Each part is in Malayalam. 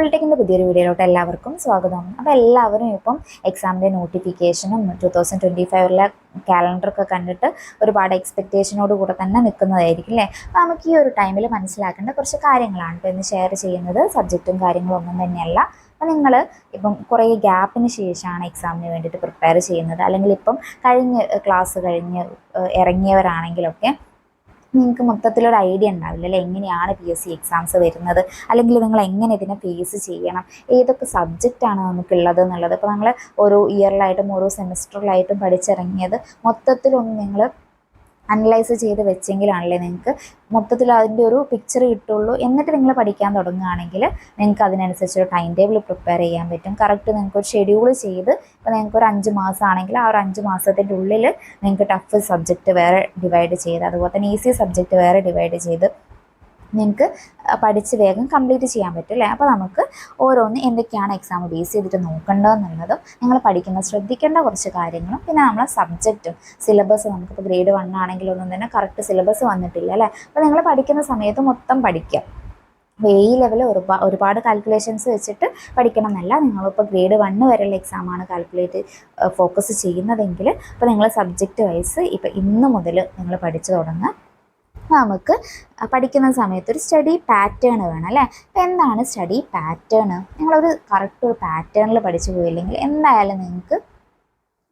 ഫുൾടെക്കിൻ്റെ പുതിയൊരു വീഡിയോയിലോട്ട് എല്ലാവർക്കും സ്വാഗതം. അപ്പോൾ എല്ലാവരും ഇപ്പം എക്സാമിൻ്റെ നോട്ടിഫിക്കേഷനും 2025 കാലണ്ടറൊക്കെ കണ്ടിട്ട് ഒരുപാട് എക്സ്പെക്റ്റേഷനോട് കൂടെ തന്നെ നിൽക്കുന്നതായിരിക്കും അല്ലേ. അപ്പോൾ നമുക്ക് ഈ ഒരു ടൈമിൽ മനസ്സിലാക്കേണ്ട കുറച്ച് കാര്യങ്ങളാണ് ഇപ്പോൾ ഇന്ന് ഷെയർ ചെയ്യുന്നത്. സബ്ജക്റ്റും കാര്യങ്ങളും ഒന്നും തന്നെയല്ല. അപ്പോൾ നിങ്ങൾ ഇപ്പം കുറേ ഗ്യാപ്പിന് ശേഷമാണ് എക്സാമിന് വേണ്ടിയിട്ട് പ്രിപ്പയർ ചെയ്യുന്നത്, അല്ലെങ്കിൽ ഇപ്പം ക്ലാസ് കഴിഞ്ഞ് ഇറങ്ങിയവരാണെങ്കിലൊക്കെ നിങ്ങൾക്ക് മൊത്തത്തിലൊരു ഐഡിയ ഉണ്ടാവില്ല അല്ലേ, എങ്ങനെയാണ് PSC എക്സാംസ് വരുന്നത്, അല്ലെങ്കിൽ നിങ്ങൾ എങ്ങനെ ഇതിനെ ഫേസ് ചെയ്യണം, ഏതൊക്കെ സബ്ജക്റ്റാണ് നമുക്കുള്ളത് എന്നുള്ളത്. ഇപ്പോൾ നിങ്ങൾ ഓരോ ഇയറിലായിട്ടും ഓരോ സെമിസ്റ്ററിലായിട്ടും പഠിച്ചിറങ്ങിയത് മൊത്തത്തിലൊന്ന് നിങ്ങൾ അനലൈസ് ചെയ്ത് വെച്ചെങ്കിലാണല്ലേ നിങ്ങൾക്ക് മൊത്തത്തിൽ അതിൻ്റെ ഒരു പിക്ചർ കിട്ടുള്ളൂ. എന്നിട്ട് നിങ്ങൾ പഠിക്കാൻ തുടങ്ങുകയാണെങ്കിൽ നിങ്ങൾക്ക് അതിനനുസരിച്ചൊരു ടൈം ടേബിൾ പ്രിപ്പയർ ചെയ്യാൻ പറ്റും. കറക്റ്റ് നിങ്ങൾക്കൊരു ഷെഡ്യൂൾ ചെയ്ത്, ഇപ്പോൾ നിങ്ങൾക്കൊരു 5 മാസമാണെങ്കിൽ ആ ഒരു 5 മാസത്തിൻ്റെ ഉള്ളിൽ നിങ്ങൾക്ക് ടഫ് സബ്ജക്റ്റ് വേറെ ഡിവൈഡ് ചെയ്ത്, അതുപോലെ തന്നെ ഈസി സബ്ജക്റ്റ് വേറെ ഡിവൈഡ് ചെയ്ത് നിങ്ങൾക്ക് പഠിച്ച് വേഗം കംപ്ലീറ്റ് ചെയ്യാൻ പറ്റും അല്ലേ. അപ്പോൾ നമുക്ക് ഓരോന്ന് എന്തൊക്കെയാണ് എക്സാം ബേസ് ചെയ്തിട്ട് നോക്കേണ്ടതെന്നുള്ളതും നിങ്ങൾ ശ്രദ്ധിക്കേണ്ട കുറച്ച് കാര്യങ്ങളും, പിന്നെ നമ്മളെ സബ്ജക്റ്റും സിലബസ് നമുക്കിപ്പോൾ ഗ്രേഡ് 1 ആണെങ്കിലൊന്നും തന്നെ കറക്റ്റ് സിലബസ് വന്നിട്ടില്ല അല്ലേ. അപ്പോൾ നിങ്ങൾ പഠിക്കുന്ന സമയത്ത് മൊത്തം പഠിക്കുക. ഈ ലെവലിൽ ഒരുപാട് കാൽക്കുലേഷൻസ് വെച്ചിട്ട് പഠിക്കണം എന്നല്ല. നിങ്ങളിപ്പോൾ ഗ്രേഡ് 1 വരെയുള്ള എക്സാമാണ് ഫോക്കസ് ചെയ്യുന്നതെങ്കിൽ അപ്പോൾ നിങ്ങൾ സബ്ജക്റ്റ് വൈസ് ഇപ്പോൾ ഇന്ന് മുതൽ നിങ്ങൾ പഠിച്ചു തുടങ്ങുക. നമുക്ക് പഠിക്കുന്ന സമയത്ത് ഒരു സ്റ്റഡി പാറ്റേൺ വേണം അല്ലേ. അപ്പോൾ എന്താണ് സ്റ്റഡി പാറ്റേൺ? നിങ്ങളൊരു കറക്റ്റ് ഒരു പാറ്റേണിൽ പഠിച്ചു പോയില്ലെങ്കിൽ എന്തായാലും നിങ്ങൾക്ക്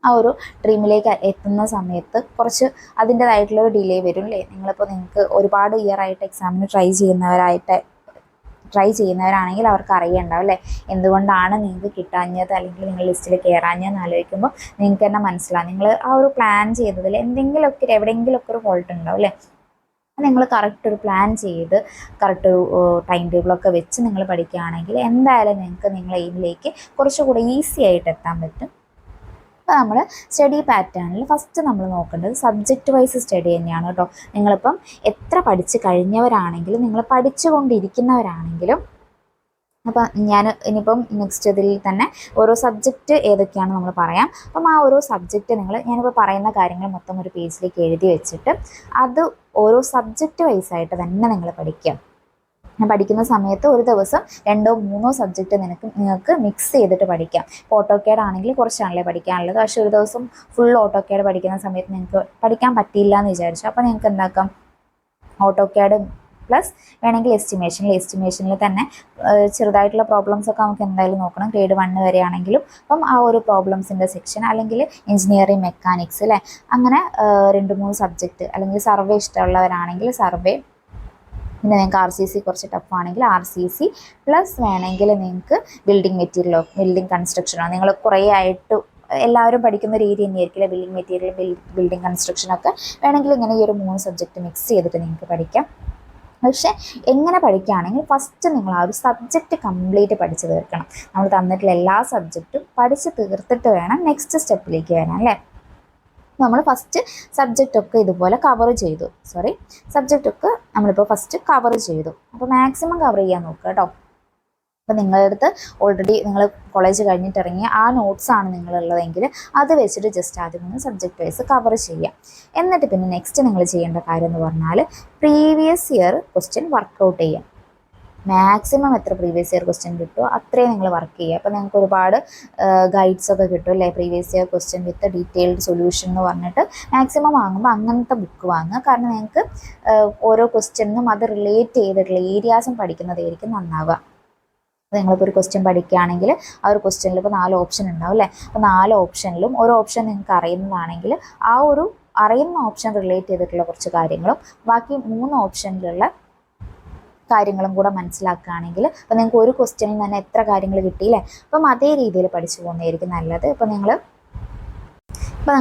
ആ ഒരു ഡ്രീമിലേക്ക് എത്തുന്ന സമയത്ത് കുറച്ച് അതിൻ്റേതായിട്ടുള്ളൊരു ഡിലേ വരും അല്ലേ. നിങ്ങൾക്ക് ഒരുപാട് ഇയറായിട്ട് എക്സാമിന് ട്രൈ ചെയ്യുന്നവരാണെങ്കിൽ അവർക്ക് അറിയണ്ടാവും അല്ലേ എന്തുകൊണ്ടാണ് നിങ്ങൾക്ക് കിട്ടാഞ്ഞത്, അല്ലെങ്കിൽ നിങ്ങൾ ലിസ്റ്റിൽ കയറാഞ്ഞതെന്ന് ആലോചിക്കുമ്പോൾ നിങ്ങൾക്ക് തന്നെ മനസ്സിലാവും നിങ്ങൾ ആ ഒരു പ്ലാൻ ചെയ്തതിൽ എവിടെയെങ്കിലുമൊക്കെ ഒരു ഫോൾട്ട് ഉണ്ടാവും അല്ലേ. നിങ്ങൾ കറക്റ്റ് ഒരു പ്ലാൻ ചെയ്ത് കറക്റ്റ് ഒരു ടൈം ടേബിളൊക്കെ വെച്ച് നിങ്ങൾ പഠിക്കുകയാണെങ്കിൽ എന്തായാലും നിങ്ങൾക്ക് നിങ്ങളെ എയിമിലേക്ക് കുറച്ചുകൂടെ ഈസി ആയിട്ട് എത്താൻ പറ്റും. അപ്പോൾ നമ്മൾ സ്റ്റഡി പാറ്റേണിൽ ഫസ്റ്റ് നമ്മൾ നോക്കേണ്ടത് സബ്ജക്റ്റ് വൈസ് സ്റ്റഡി തന്നെയാണ് കേട്ടോ. നിങ്ങളിപ്പം എത്ര പഠിച്ച് കഴിഞ്ഞവരാണെങ്കിലും നിങ്ങൾ പഠിച്ചുകൊണ്ടിരിക്കുന്നവരാണെങ്കിലും, അപ്പം ഞാൻ ഇനിയിപ്പം നെക്സ്റ്റ് ഇതിൽ തന്നെ ഓരോ സബ്ജക്റ്റ് ഏതൊക്കെയാണ് നമ്മൾ പറയാം. അപ്പം ആ ഓരോ സബ്ജക്റ്റ് ഞാനിപ്പോൾ പറയുന്ന കാര്യങ്ങൾ മൊത്തം ഒരു പേജിലേക്ക് എഴുതി വെച്ചിട്ട് അത് ഓരോ സബ്ജക്റ്റ് വൈസായിട്ട് തന്നെ നിങ്ങൾ പഠിക്കുക. ഞാൻ പഠിക്കുന്ന സമയത്ത് ഒരു ദിവസം 2-3 സബ്ജക്റ്റ് നിങ്ങൾക്ക് മിക്സ് ചെയ്തിട്ട് പഠിക്കാം. ഇപ്പോൾ ഓട്ടോക്കേഡ് ആണെങ്കിൽ കുറച്ചാണല്ലേ പഠിക്കാനുള്ളത്, പക്ഷേ ഒരു ദിവസം ഫുൾ ഓട്ടോക്കേഡ് പഠിക്കുന്ന സമയത്ത് നിങ്ങൾക്ക് പഠിക്കാൻ പറ്റിയില്ല എന്ന് വിചാരിച്ചു. അപ്പോൾ നിങ്ങൾക്ക് എന്താക്കാം, ഓട്ടോക്കേഡ് പ്ലസ് വേണമെങ്കിൽ എസ്റ്റിമേഷനിൽ തന്നെ ചെറുതായിട്ടുള്ള പ്രോബ്ലംസൊക്കെ നമുക്ക് എന്തായാലും നോക്കണം. ഗ്രേഡ് 1 വരെ ആണെങ്കിലും അപ്പം ആ ഒരു പ്രോബ്ലംസിൻ്റെ സെക്ഷൻ, അല്ലെങ്കിൽ എഞ്ചിനീയറിംഗ് മെക്കാനിക്സ് അല്ലേ, അങ്ങനെ 2-3 സബ്ജക്റ്റ്, അല്ലെങ്കിൽ സർവേ ഇഷ്ടമുള്ളവരാണെങ്കിൽ സർവേ, പിന്നെ നിങ്ങൾക്ക് RCC കുറച്ച് ടഫാണെങ്കിൽ RCC പ്ലസ് വേണമെങ്കിൽ നിങ്ങൾക്ക് ബിൽഡിംഗ് കൺസ്ട്രക്ഷനോ, നിങ്ങൾ കുറേ ആയിട്ട് എല്ലാവരും പഠിക്കുന്ന ഒരു ഏരിയ തന്നെയായിരിക്കില്ല ബിൽഡിംഗ് മെറ്റീരിയൽ, ബിൽഡിംഗ് കൺസ്ട്രക്ഷനൊക്കെ വേണമെങ്കിൽ ഇങ്ങനെ ഈ ഒരു 3 സബ്ജക്റ്റ് മിക്സ് ചെയ്തിട്ട് നിങ്ങൾക്ക് പഠിക്കാം. പക്ഷേ എങ്ങനെ പഠിക്കുകയാണെങ്കിൽ ഫസ്റ്റ് നിങ്ങൾ ആ ഒരു സബ്ജക്റ്റ് കംപ്ലീറ്റ് പഠിച്ച് തീർക്കണം. നമ്മൾ തന്നിട്ടുള്ള എല്ലാ സബ്ജക്റ്റും പഠിച്ച് തീർത്തിട്ട് വേണം നെക്സ്റ്റ് സ്റ്റെപ്പിലേക്ക് വരാൻ അല്ലേ. നമ്മൾ ഫസ്റ്റ് സബ്ജക്റ്റൊക്കെ ഇതുപോലെ സബ്ജക്റ്റൊക്കെ നമ്മളിപ്പോൾ ഫസ്റ്റ് കവർ ചെയ്തു. അപ്പോൾ മാക്സിമം കവർ ചെയ്യാൻ നോക്കുക കേട്ടോ. അപ്പോൾ നിങ്ങളുടെ അടുത്ത് ഓൾറെഡി നിങ്ങൾ കോളേജ് കഴിഞ്ഞിട്ട് ഇറങ്ങിയ ആ നോട്ട്സാണ് നിങ്ങളുള്ളതെങ്കിൽ അത് വെച്ചിട്ട് ജസ്റ്റ് ആദ്യം ഒന്ന് സബ്ജക്റ്റ് വൈസ് കവർ ചെയ്യാം. എന്നിട്ട് പിന്നെ നെക്സ്റ്റ് നിങ്ങൾ ചെയ്യേണ്ട കാര്യം എന്ന് പറഞ്ഞാൽ പ്രീവിയസ് ഇയർ ക്വസ്റ്റ്യൻ വർക്കൗട്ട് ചെയ്യാം. മാക്സിമം എത്ര പ്രീവിയസ് ഇയർ ക്വസ്റ്റ്യൻ കിട്ടുമോ അത്രയും നിങ്ങൾ വർക്ക് ചെയ്യുക. അപ്പോൾ നിങ്ങൾക്ക് ഒരുപാട് ഗൈഡ്സൊക്കെ കിട്ടും അല്ലേ, പ്രീവിയസ് ഇയർ ക്വസ്റ്റ്യൻ വിത്ത് ഡീറ്റെയിൽഡ് സൊല്യൂഷൻ എന്ന് പറഞ്ഞിട്ട്. മാക്സിമം വാങ്ങുമ്പോൾ അങ്ങനത്തെ ബുക്ക് വാങ്ങുക. കാരണം നിങ്ങൾക്ക് ഓരോ ക്വസ്റ്റ്യനും അത് റിലേറ്റ് ചെയ്തിട്ടുള്ള ഏരിയാസും പഠിക്കുന്നതായിരിക്കും നന്നാവുക. നിങ്ങളിപ്പോൾ ഒരു ക്വസ്റ്റ്യൻ പഠിക്കുകയാണെങ്കിൽ ആ ഒരു ക്വസ്റ്റ്യനിൽ ഇപ്പോൾ 4 ഓപ്ഷൻ ഉണ്ടാവും അല്ലേ. അപ്പോൾ 4 ഓപ്ഷനിലും ഒരു ഓപ്ഷൻ നിങ്ങൾക്ക് അറിയുന്നതാണെങ്കിൽ ആ ഒരു അറിയുന്ന ഓപ്ഷൻ റിലേറ്റ് ചെയ്തിട്ടുള്ള കുറച്ച് കാര്യങ്ങളും ബാക്കി 3 ഓപ്ഷനിലുള്ള കാര്യങ്ങളും കൂടെ മനസ്സിലാക്കുകയാണെങ്കിൽ അപ്പോൾ നിങ്ങൾക്ക് ഒരു ക്വസ്റ്റ്യനിൽ തന്നെ എത്ര കാര്യങ്ങൾ കിട്ടിയില്ലേ. അപ്പം അതേ രീതിയിൽ പഠിച്ചു പോകുന്നതായിരിക്കും നല്ലത്. ഇപ്പോൾ നിങ്ങളുടെ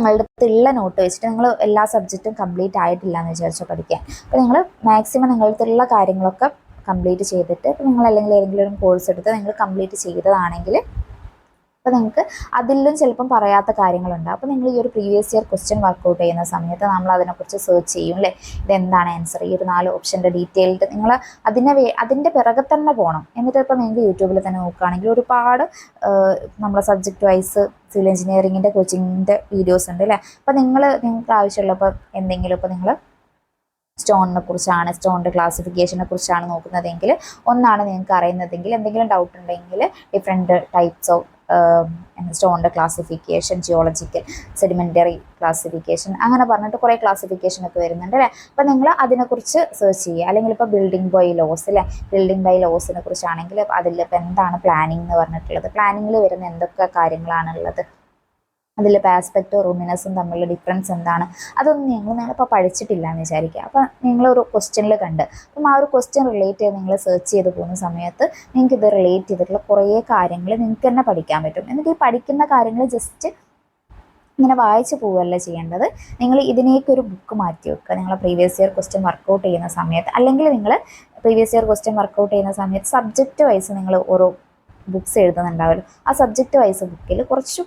അടുത്തുള്ള നോട്ട് വെച്ചിട്ട് നിങ്ങൾ എല്ലാ സബ്ജക്റ്റും കംപ്ലീറ്റ് ആയിട്ടില്ല എന്ന് വിചാരിച്ചാൽ പഠിക്കാൻ. അപ്പോൾ നിങ്ങൾ മാക്സിമം നിങ്ങളുടെ അടുത്തുള്ള കാര്യങ്ങളൊക്കെ കംപ്ലീറ്റ് ചെയ്തിട്ട്, ഇപ്പോൾ നിങ്ങൾ അല്ലെങ്കിൽ ഏതെങ്കിലും ഒരു കോഴ്സ് എടുത്ത് നിങ്ങൾ കംപ്ലീറ്റ് ചെയ്തതാണെങ്കിൽ അപ്പോൾ നിങ്ങൾക്ക് അതിലും ചിലപ്പം പറയാത്ത കാര്യങ്ങളുണ്ട്. അപ്പോൾ നിങ്ങൾ ഈ ഒരു പ്രീവിയസ് ഇയർ ക്വസ്റ്റ്യൻ വർക്കൗട്ട് ചെയ്യുന്ന സമയത്ത് നമ്മൾ അതിനെക്കുറിച്ച് സെർച്ച് ചെയ്യും അല്ലേ, ഇതെന്താണ് ആൻസർ, ഈ ഒരു 4 ഓപ്ഷൻ്റെ ഡീറ്റെയിൽഡ് നിങ്ങൾ അതിൻ്റെ പിറകെ തന്നെ പോകണം. എന്നിട്ട് ഇപ്പോൾ നിങ്ങൾക്ക് യൂട്യൂബിൽ തന്നെ നോക്കുകയാണെങ്കിൽ ഒരുപാട് നമ്മളെ സബ്ജക്റ്റ് വൈസ് സിവിൽ എഞ്ചിനീയറിങ്ങിൻ്റെ കോച്ചിങ്ങിൻ്റെ വീഡിയോസ് ഉണ്ട് അല്ലേ. അപ്പോൾ നിങ്ങൾക്ക് ആവശ്യമുള്ളപ്പോൾ എന്തെങ്കിലും ഇപ്പോൾ നിങ്ങൾ സ്റ്റോണിനെ കുറിച്ചാണ്, സ്റ്റോണിൻ്റെ ക്ലാസിഫിക്കേഷനെ കുറിച്ചാണ് നോക്കുന്നതെങ്കിൽ, ഒന്നാണ് നിങ്ങൾക്ക് അറിയുന്നതെങ്കിൽ, എന്തെങ്കിലും ഡൗട്ട് ഉണ്ടെങ്കിൽ ഡിഫറെൻറ്റ് ടൈപ്സ് ഓഫ് സ്റ്റോണിൻ്റെ ക്ലാസിഫിക്കേഷൻ, ജിയോളജിക്കൽ, സെഡിമെൻ്ററി ക്ലാസിഫിക്കേഷൻ, അങ്ങനെ പറഞ്ഞിട്ട് കുറേ ക്ലാസിഫിക്കേഷൻ ഒക്കെ വരുന്നുണ്ട് അല്ലേ. അപ്പോൾ നിങ്ങൾ അതിനെക്കുറിച്ച് സെർച്ച് ചെയ്യുക. അല്ലെങ്കിൽ ഇപ്പോൾ ബിൽഡിംഗ് ബൈ ലോസ് അല്ലേ, ബിൽഡിംഗ് ബൈ ലോസിനെ കുറിച്ചാണെങ്കിൽ അതിലിപ്പോൾ എന്താണ് പ്ലാനിംഗ് എന്ന് പറഞ്ഞിട്ടുള്ളത്, പ്ലാനിങ്ങിൽ വരുന്ന എന്തൊക്കെ കാര്യങ്ങളാണുള്ളത്, അതിലിപ്പോൾ ആസ്പെക്റ്റും റൂമിനസും തമ്മിലുള്ള ഡിഫറൻസ് എന്താണ്, അതൊന്നും നിങ്ങളിപ്പോൾ പഠിച്ചിട്ടില്ല എന്ന് വിചാരിക്കുക. അപ്പോൾ നിങ്ങളൊരു ക്വസ്റ്റ്യനിൽ കണ്ട്, അപ്പം ആ ഒരു ക്വസ്റ്റ്യൻ റിലേറ്റ് ചെയ്ത് നിങ്ങൾ സെർച്ച് ചെയ്ത് പോകുന്ന സമയത്ത് നിങ്ങൾക്ക് ഇത് റിലേറ്റ് ചെയ്തിട്ടുള്ള കുറേ കാര്യങ്ങൾ നിങ്ങൾക്ക് തന്നെ പഠിക്കാൻ പറ്റും. എന്നിട്ട് ഈ പഠിക്കുന്ന കാര്യങ്ങൾ ജസ്റ്റ് ഇങ്ങനെ വായിച്ച് പോവുകയല്ല ചെയ്യേണ്ടത്. നിങ്ങൾ ഇതിനേക്കൊരു ബുക്ക് മാറ്റി വെക്കുക. നിങ്ങൾ പ്രീവിയസ് ഇയർ ക്വസ്റ്റ്യൻ വർക്കൗട്ട് ചെയ്യുന്ന സമയത്ത്, അല്ലെങ്കിൽ നിങ്ങൾ പ്രീവിയസ് ഇയർ ക്വസ്റ്റ്യൻ വർക്കൗട്ട് ചെയ്യുന്ന സമയത്ത് സബ്ജക്റ്റ് വൈസ് നിങ്ങൾ ഓരോ ബുക്സ് എഴുതുന്നുണ്ടാവുമല്ലോ, ആ സബ്ജക്റ്റ് വൈസ് ബുക്കിൽ കുറച്ച്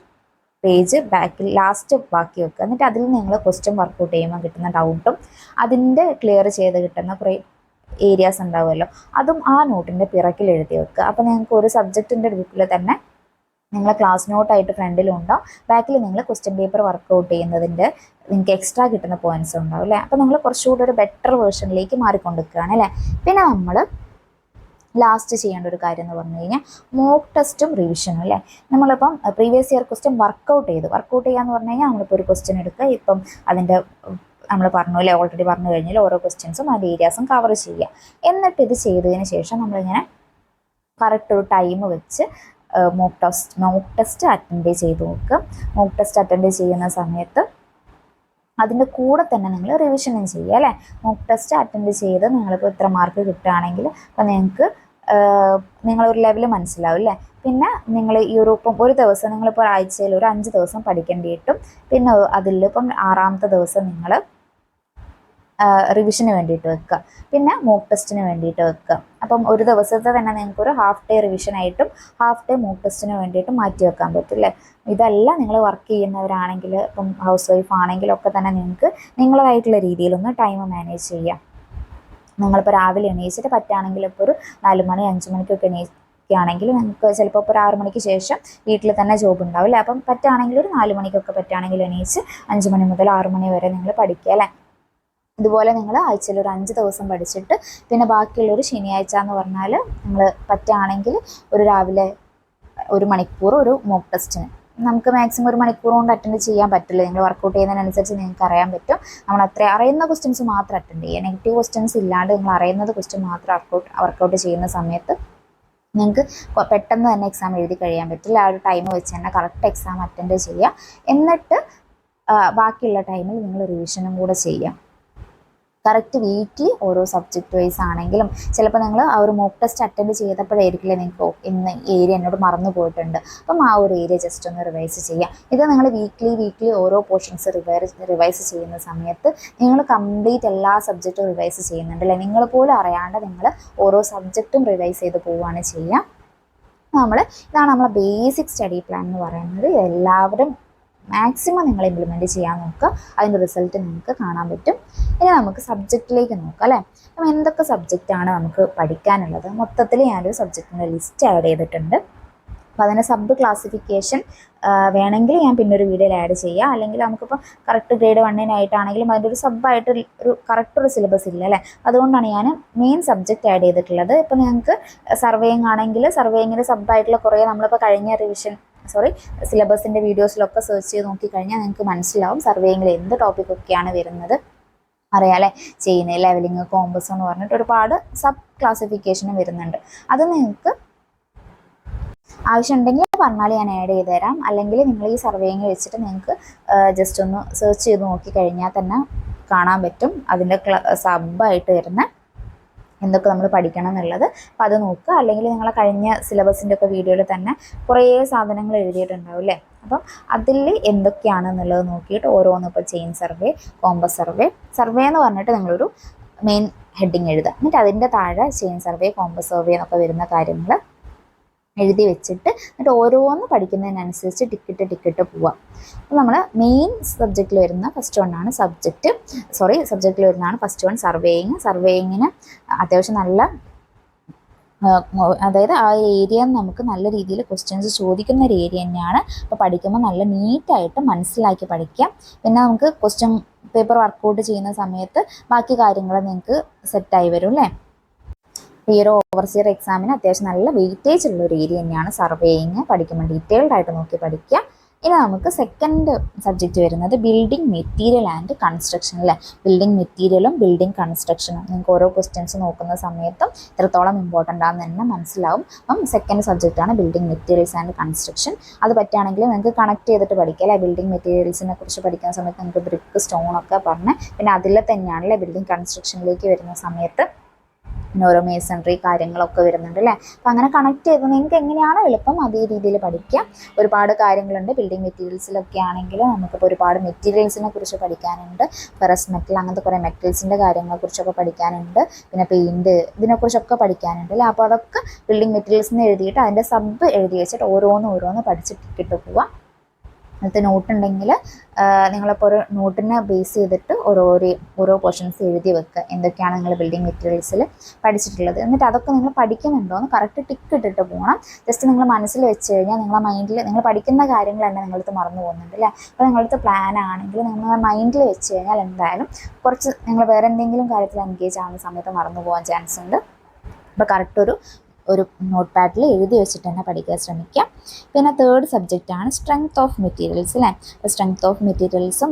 പേജ് ബാക്കിൽ ലാസ്റ്റ് ബാക്കി വെക്കുക. എന്നിട്ട് അതിൽ നിങ്ങൾ ക്വസ്റ്റ്യൻ വർക്കൗട്ട് ചെയ്യുമ്പോൾ കിട്ടുന്ന ഡൗട്ടും അതിൻ്റെ ക്ലിയർ ചെയ്ത് കിട്ടുന്ന കുറേ ഏരിയാസ് ഉണ്ടാവുമല്ലോ, അതും ആ നോട്ടിൻ്റെ പിറക്കിൽ എഴുതി വെക്കുക. അപ്പോൾ നിങ്ങൾക്ക് ഒരു സബ്ജക്റ്റിൻ്റെ ബുക്കിൽ തന്നെ നിങ്ങൾ ക്ലാസ് നോട്ടായിട്ട് ഫ്രണ്ടിലും ഉണ്ടാവും, ബാക്കിൽ നിങ്ങൾ ക്വസ്റ്റ്യൻ പേപ്പർ വർക്കൗട്ട് ചെയ്യുന്നതിൻ്റെ നിങ്ങൾക്ക് എക്സ്ട്രാ കിട്ടുന്ന പോയിൻറ്റ്സ് ഉണ്ടാവും അല്ലേ. അപ്പോൾ നിങ്ങൾ കുറച്ചുകൂടി ഒരു ബെറ്റർ വേർഷനിലേക്ക് മാറിക്കൊണ്ടിരിക്കുകയാണ് അല്ലേ. പിന്നെ നമ്മൾ ലാസ്റ്റ് ചെയ്യേണ്ട ഒരു കാര്യം എന്ന് പറഞ്ഞു കഴിഞ്ഞാൽ മോക്ക് ടെസ്റ്റും റിവിഷനും അല്ലേ. നമ്മളിപ്പം പ്രീവിയസ് ഇയർ ക്വസ്റ്റ്യൻ വർക്കൗട്ട് ചെയ്യാന്ന് പറഞ്ഞു കഴിഞ്ഞാൽ നമ്മളിപ്പോൾ ഒരു ക്വസ്റ്റ്യൻ എടുക്കുക, ഇപ്പം അതിൻ്റെ നമ്മൾ പറഞ്ഞു അല്ലേ, ഓൾറെഡി പറഞ്ഞു കഴിഞ്ഞാൽ ഓരോ ക്വസ്റ്റ്യൻസും അതിൻ്റെ ഏരിയാസും കവർ ചെയ്യുക. എന്നിട്ട് ഇത് ചെയ്തതിന് ശേഷം നമ്മളിങ്ങനെ കറക്റ്റ് ഒരു ടൈം വെച്ച് മോക്ക് ടെസ്റ്റ് അറ്റൻഡ് ചെയ്ത് നോക്കുക. മോക്ക് ടെസ്റ്റ് അറ്റൻഡ് ചെയ്യുന്ന സമയത്ത് അതിൻ്റെ കൂടെ തന്നെ നിങ്ങൾ റിവിഷനും ചെയ്യുക അല്ലേ. മോക്ക് ടെസ്റ്റ് അറ്റൻഡ് ചെയ്ത് നിങ്ങളിപ്പോൾ ഇത്ര മാർക്ക് കിട്ടുകയാണെങ്കിൽ അപ്പോൾ നിങ്ങൾക്ക് നിങ്ങളൊരു ലെവൽ മനസ്സിലാവും അല്ലേ. പിന്നെ നിങ്ങൾ ഈ ഇപ്പം ഒരു ദിവസം നിങ്ങളിപ്പോൾ ആഴ്ചയിൽ ഒരു 5 ദിവസം പഠിക്കേണ്ടിയിട്ടും, പിന്നെ അതിലിപ്പം 6ാമത്തെ ദിവസം നിങ്ങൾ റിവിഷന് വേണ്ടിയിട്ട് വെക്കുക, പിന്നെ മോക്ക് ടെസ്റ്റിന് വേണ്ടിയിട്ട് വെക്കുക. അപ്പം ഒരു ദിവസത്തെ തന്നെ നിങ്ങൾക്കൊരു ഹാഫ് ഡേ റിവിഷനായിട്ടും ഹാഫ് ഡേ മോക്ക് ടെസ്റ്റിന് വേണ്ടിയിട്ടും മാറ്റി വെക്കാൻ പറ്റും അല്ലേ. ഇതെല്ലാം നിങ്ങൾ വർക്ക് ചെയ്യുന്നവരാണെങ്കിൽ, ഇപ്പം ഹൗസ് വൈഫ് ആണെങ്കിലൊക്കെ തന്നെ നിങ്ങൾക്ക് നിങ്ങളതായിട്ടുള്ള രീതിയിലൊന്ന് ടൈം മാനേജ് ചെയ്യാം. നിങ്ങളിപ്പോൾ രാവിലെ എണീച്ചിട്ട് പറ്റുകയാണെങ്കിൽ ഇപ്പോൾ ഒരു 4 മണി 5 മണിക്കൊക്കെ എണീക്കുകയാണെങ്കിൽ നിങ്ങൾക്ക് ചിലപ്പോൾ ഇപ്പോൾ ഒരു 6 മണിക്ക് ശേഷം വീട്ടിൽ തന്നെ ജോബ് ഉണ്ടാവും അല്ലേ. അപ്പം പറ്റുകയാണെങ്കിൽ ഒരു 4 മണിക്കൊക്കെ പറ്റുകയാണെങ്കിൽ എണീച്ച് 5 മണി മുതൽ 6 മണി വരെ നിങ്ങൾ പഠിക്കുക അല്ലേ. ഇതുപോലെ നിങ്ങൾ ആഴ്ചയിൽ ഒരു 5 ദിവസം പഠിച്ചിട്ട് പിന്നെ ബാക്കിയുള്ളൊരു ശനിയാഴ്ച എന്ന് പറഞ്ഞാൽ നിങ്ങൾ പറ്റുകയാണെങ്കിൽ ഒരു രാവിലെ 1 മണിക്കൂർ ഒരു മോക്ക് ടെസ്റ്റിന്, നമുക്ക് മാക്സിമം 1 മണിക്കൂർ കൊണ്ട് അറ്റൻഡ് ചെയ്യാൻ പറ്റില്ല. നിങ്ങൾ വർക്കൗട്ട് ചെയ്യുന്നതിനനുസരിച്ച് നിങ്ങൾക്ക് അറിയാൻ പറ്റും. നമ്മൾ അത്ര അറിയുന്ന ക്വസ്റ്റ്യൻസ് മാത്രം അറ്റൻഡ് ചെയ്യുക, നെഗറ്റീവ് ക്വസ്റ്റ്യൻസ് ഇല്ലാണ്ട് നിങ്ങൾ അറിയുന്നത് ക്വസ്റ്റ്യൻ മാത്രം വർക്കൗട്ട് ചെയ്യുന്ന സമയത്ത് നിങ്ങൾക്ക് പെട്ടെന്ന് തന്നെ എക്സാം എഴുതി കഴിയാൻ പറ്റില്ല. ആ ഒരു ടൈം വെച്ച് തന്നെ കറക്റ്റ് എക്സാം അറ്റൻഡ് ചെയ്യുക. എന്നിട്ട് ബാക്കിയുള്ള ടൈമിൽ നിങ്ങൾ റിവിഷനും കൂടെ ചെയ്യുക. കറക്റ്റ് വീക്കിലി ഓരോ സബ്ജക്റ്റ് വൈസ് ആണെങ്കിലും, ചിലപ്പോൾ നിങ്ങൾ ആ ഒരു മോക്ക് ടെസ്റ്റ് അറ്റൻഡ് ചെയ്തപ്പോഴായിരിക്കില്ലേ നിങ്ങൾക്ക് ഇന്ന് ഏരിയ എന്നോട് മറന്നു പോയിട്ടുണ്ട്, അപ്പം ആ ഒരു ഏരിയ ജസ്റ്റ് ഒന്ന് റിവൈസ് ചെയ്യാം. ഇത് നിങ്ങൾ വീക്ക്ലി ഓരോ പോർഷൻസ് റിവൈസ് ചെയ്യുന്ന സമയത്ത് നിങ്ങൾ കംപ്ലീറ്റ് എല്ലാ സബ്ജക്റ്റും റിവൈസ് ചെയ്യുന്നുണ്ട് അല്ലേ. നിങ്ങൾ പോലും അറിയാണ്ട് നിങ്ങൾ ഓരോ സബ്ജക്റ്റും റിവൈസ് ചെയ്ത് പോവുകയാണ് ചെയ്യുക. ഇതാണ് നമ്മളെ ബേസിക് സ്റ്റഡി പ്ലാൻ എന്ന് പറയുന്നത്. എല്ലാവരും മാക്സിമം നിങ്ങൾ ഇംപ്ലിമെൻറ്റ് ചെയ്യാൻ നോക്കുക, അതിൻ്റെ റിസൾട്ട് നിങ്ങൾക്ക് കാണാൻ പറ്റും. ഇനി നമുക്ക് സബ്ജക്റ്റിലേക്ക് നോക്കാം അല്ലേ. അപ്പം എന്തൊക്കെ സബ്ജക്റ്റാണ് നമുക്ക് പഠിക്കാനുള്ളത്, മൊത്തത്തിൽ ഞാനൊരു സബ്ജക്റ്റിൻ്റെ ലിസ്റ്റ് ആഡ് ചെയ്തിട്ടുണ്ട്. അപ്പോൾ അതിൻ്റെ സബ് ക്ലാസിഫിക്കേഷൻ വേണമെങ്കിൽ ഞാൻ പിന്നെ ഒരു വീഡിയോയിൽ ആഡ് ചെയ്യാം. അല്ലെങ്കിൽ നമുക്കിപ്പോൾ കറക്റ്റ് ഗ്രേഡ് 1-നായിട്ടാണെങ്കിലും അതിൻ്റെ ഒരു സബ്ബായിട്ട് ഒരു കറക്റ്റ് ഒരു സിലബസ് ഇല്ല അല്ലേ. അതുകൊണ്ടാണ് ഞാൻ മെയിൻ സബ്ജക്റ്റ് ആഡ് ചെയ്തിട്ടുള്ളത്. ഇപ്പോൾ നിങ്ങൾക്ക് സർവേയിങ് ആണെങ്കിൽ സർവേയിങ്ങിൻ്റെ സബ്ബായിട്ടുള്ള കുറേ നമ്മളിപ്പോൾ കഴിഞ്ഞ സിലബസിൻ്റെ വീഡിയോസിലൊക്കെ സെർച്ച് ചെയ്ത് നോക്കിക്കഴിഞ്ഞാൽ നിങ്ങൾക്ക് മനസ്സിലാവും സർവേയിങ്ങിൽ എന്ത് ടോപ്പിക്കൊക്കെയാണ് വരുന്നത് അറിയാമല്ലേ. ചെയിന്, ലെവലിങ്, കോമ്പസ് എന്ന് പറഞ്ഞിട്ട് ഒരുപാട് സബ് ക്ലാസിഫിക്കേഷനും വരുന്നുണ്ട്. അത് നിങ്ങൾക്ക് ആവശ്യമുണ്ടെങ്കിൽ പറഞ്ഞാൽ ഞാൻ ആഡ് ചെയ്ത് തരാം. അല്ലെങ്കിൽ നിങ്ങൾ ഈ സർവേയിങ് വെച്ചിട്ട് നിങ്ങൾക്ക് ജസ്റ്റ് ഒന്ന് സെർച്ച് ചെയ്ത് നോക്കിക്കഴിഞ്ഞാൽ തന്നെ കാണാൻ പറ്റും അതിൻ്റെ സബ്ബായിട്ട് വരുന്ന എന്തൊക്കെ നമ്മൾ പഠിക്കണം എന്നുള്ളത്. അപ്പോൾ അത് നോക്കുക. അല്ലെങ്കിൽ നിങ്ങൾ കഴിഞ്ഞ സിലബസിൻ്റെ ഒക്കെ വീഡിയോയിൽ തന്നെ കുറേ സാധനങ്ങൾ എഴുതിയിട്ടുണ്ടാവും അല്ലേ. അപ്പം അതിൽ എന്തൊക്കെയാണെന്നുള്ളത് നോക്കിയിട്ട് ഓരോന്നും, ഇപ്പോൾ ചെയിൻ സർവേ, കോമ്പസ് സർവേ എന്ന് പറഞ്ഞിട്ട് നിങ്ങളൊരു മെയിൻ ഹെഡിങ് എഴുതുക. എന്നിട്ട് അതിൻ്റെ താഴെ ചെയിൻ സർവേ, കോമ്പസ് സർവേ എന്നൊക്കെ വരുന്ന കാര്യങ്ങൾ എഴുതി വെച്ചിട്ട് എന്നിട്ട് ഓരോന്ന് പഠിക്കുന്നതിനനുസരിച്ച് ടിക്കറ്റ് പോവാം. അപ്പോൾ നമ്മൾ മെയിൻ സബ്ജക്റ്റിൽ വരുന്ന സബ്ജക്റ്റിൽ വരുന്നതാണ് ഫസ്റ്റ് വൺ സർവേയിങ്ങിന് അത്യാവശ്യം നല്ല, അതായത് ആ ഏരിയ നമുക്ക് നല്ല രീതിയിൽ ക്വസ്റ്റ്യൻസ് ചോദിക്കുന്ന ഒരു ഏരിയ തന്നെയാണ്. അപ്പോൾ പഠിക്കുമ്പോൾ നല്ല നീറ്റായിട്ട് മനസ്സിലാക്കി പഠിക്കാം. പിന്നെ നമുക്ക് ക്വസ്റ്റ്യൻ പേപ്പർ വർക്കൗട്ട് ചെയ്യുന്ന സമയത്ത് ബാക്കി കാര്യങ്ങൾ നിങ്ങൾക്ക് സെറ്റായി വരും അല്ലേ. ഈ ഒരു ഓവർസിയർ എക്സാമിന് അത്യാവശ്യം നല്ല വെയിറ്റേജ് ഉള്ള ഒരു ഏരിയ തന്നെയാണ് സർവേയിങ്. പഠിക്കുമ്പോൾ ഡീറ്റെയിൽഡ് ആയിട്ട് നോക്കി പഠിക്കുക. ഇനി നമുക്ക് സെക്കൻഡ് സബ്ജക്റ്റ് വരുന്നത് ബിൽഡിംഗ് മെറ്റീരിയൽ ആൻഡ് കൺസ്ട്രക്ഷൻ അല്ലേ. ബിൽഡിംഗ് മെറ്റീരിയലും ബിൽഡിംഗ് കൺസ്ട്രക്ഷനും നിങ്ങൾക്ക് ഓരോ ക്വസ്റ്റ്യൻസ് നോക്കുന്ന സമയത്തും എത്രത്തോളം ഇമ്പോർട്ടൻ്റ് ആണെന്ന് തന്നെ മനസ്സിലാവും. അപ്പം സെക്കൻഡ് സബ്ജക്റ്റാണ് ബിൽഡിംഗ് മെറ്റീരിയൽസ് ആൻഡ് കൺസ്ട്രക്ഷൻ. അത് പറ്റുകയാണെങ്കിൽ നിങ്ങൾക്ക് കണക്ട് ചെയ്തിട്ട് പഠിക്കുക അല്ലേ. ബിൽഡിംഗ് മെറ്റീരിയൽസിനെ കുറിച്ച് പഠിക്കുന്ന സമയത്ത് നിങ്ങൾക്ക് ബ്രിക്ക് സ്റ്റോണൊക്കെ പറഞ്ഞ് പിന്നെ അതിൽ തന്നെയാണല്ലേ ബിൽഡിംഗ് കൺസ്ട്രക്ഷനിലേക്ക് വരുന്ന സമയത്ത് പിന്നെ ഓരോ മേസൺറി കാര്യങ്ങളൊക്കെ വരുന്നുണ്ട് അല്ലേ. അപ്പം അങ്ങനെ കണക്ട് ചെയ്ത് നിങ്ങൾക്ക് എങ്ങനെയാണോ എളുപ്പം അതേ രീതിയിൽ പഠിക്കാം. ഒരുപാട് കാര്യങ്ങളുണ്ട് ബിൽഡിംഗ് മെറ്റീരിയൽസിലൊക്കെ ആണെങ്കിൽ നമുക്കിപ്പോൾ ഒരുപാട് മെറ്റീരിയൽസിനെ കുറിച്ച് പഠിക്കാനുണ്ട്. ഫെറസ് മെറ്റൽ അങ്ങനത്തെ കുറേ മെറ്റൽസിൻ്റെ കാര്യങ്ങളെക്കുറിച്ചൊക്കെ പഠിക്കാനുണ്ട്. പിന്നെ പെയിൻറ്റ് ഇതിനെക്കുറിച്ചൊക്കെ പഠിക്കാനുണ്ട് അല്ലേ. അപ്പോൾ അതൊക്കെ ബിൽഡിംഗ് മെറ്റീരിയൽസിന് എഴുതിയിട്ട് അതിൻ്റെ സബ് എഴുതി വെച്ചിട്ട് ഓരോന്ന് പഠിച്ചിട്ടിട്ട് പോവാം. അതിനകത്ത് നോട്ട് ഉണ്ടെങ്കിൽ നിങ്ങളിപ്പോൾ ഒരു നോട്ടിനെ ബേസ് ചെയ്തിട്ട് ഓരോ പോർഷൻസ് എഴുതി വെക്കുക. എന്തൊക്കെയാണ് നിങ്ങൾ ബിൽഡിംഗ് മെറ്റീരിയൽസിൽ പഠിച്ചിട്ടുള്ളത്. എന്നിട്ട് അതൊക്കെ നിങ്ങൾ പഠിക്കുന്നുണ്ടോ എന്ന് കറക്റ്റ് ടിക്ക് ഇട്ടിട്ട് പോകണം. ജസ്റ്റ് നിങ്ങൾ മനസ്സിൽ വെച്ച് കഴിഞ്ഞാൽ നിങ്ങളെ മൈൻഡിൽ നിങ്ങൾ പഠിക്കുന്ന കാര്യങ്ങൾ തന്നെ നിങ്ങളടുത്ത് മറന്നു പോകുന്നുണ്ട് അല്ലേ. അപ്പോൾ നിങ്ങളടുത്ത് പ്ലാൻ ആണെങ്കിൽ നിങ്ങൾ മൈൻഡിൽ വെച്ച് കഴിഞ്ഞാൽ എന്തായാലും കുറച്ച് നിങ്ങൾ വേറെ എന്തെങ്കിലും കാര്യത്തിൽ എൻഗേജ് ആവുന്ന സമയത്ത് മറന്നു പോകാൻ ചാൻസ് ഉണ്ട്. അപ്പോൾ കറക്റ്റ് ഒരു നോട്ട് പാഡിൽ എഴുതി വെച്ചിട്ട് തന്നെ പഠിക്കാൻ ശ്രമിക്കുക. പിന്നെ തേർഡ് സബ്ജക്റ്റാണ് സ്ട്രെങ്ത് ഓഫ് മെറ്റീരിയൽസ് അല്ലേ. അപ്പോൾ സ്ട്രെങ്ത് ഓഫ് മെറ്റീരിയൽസും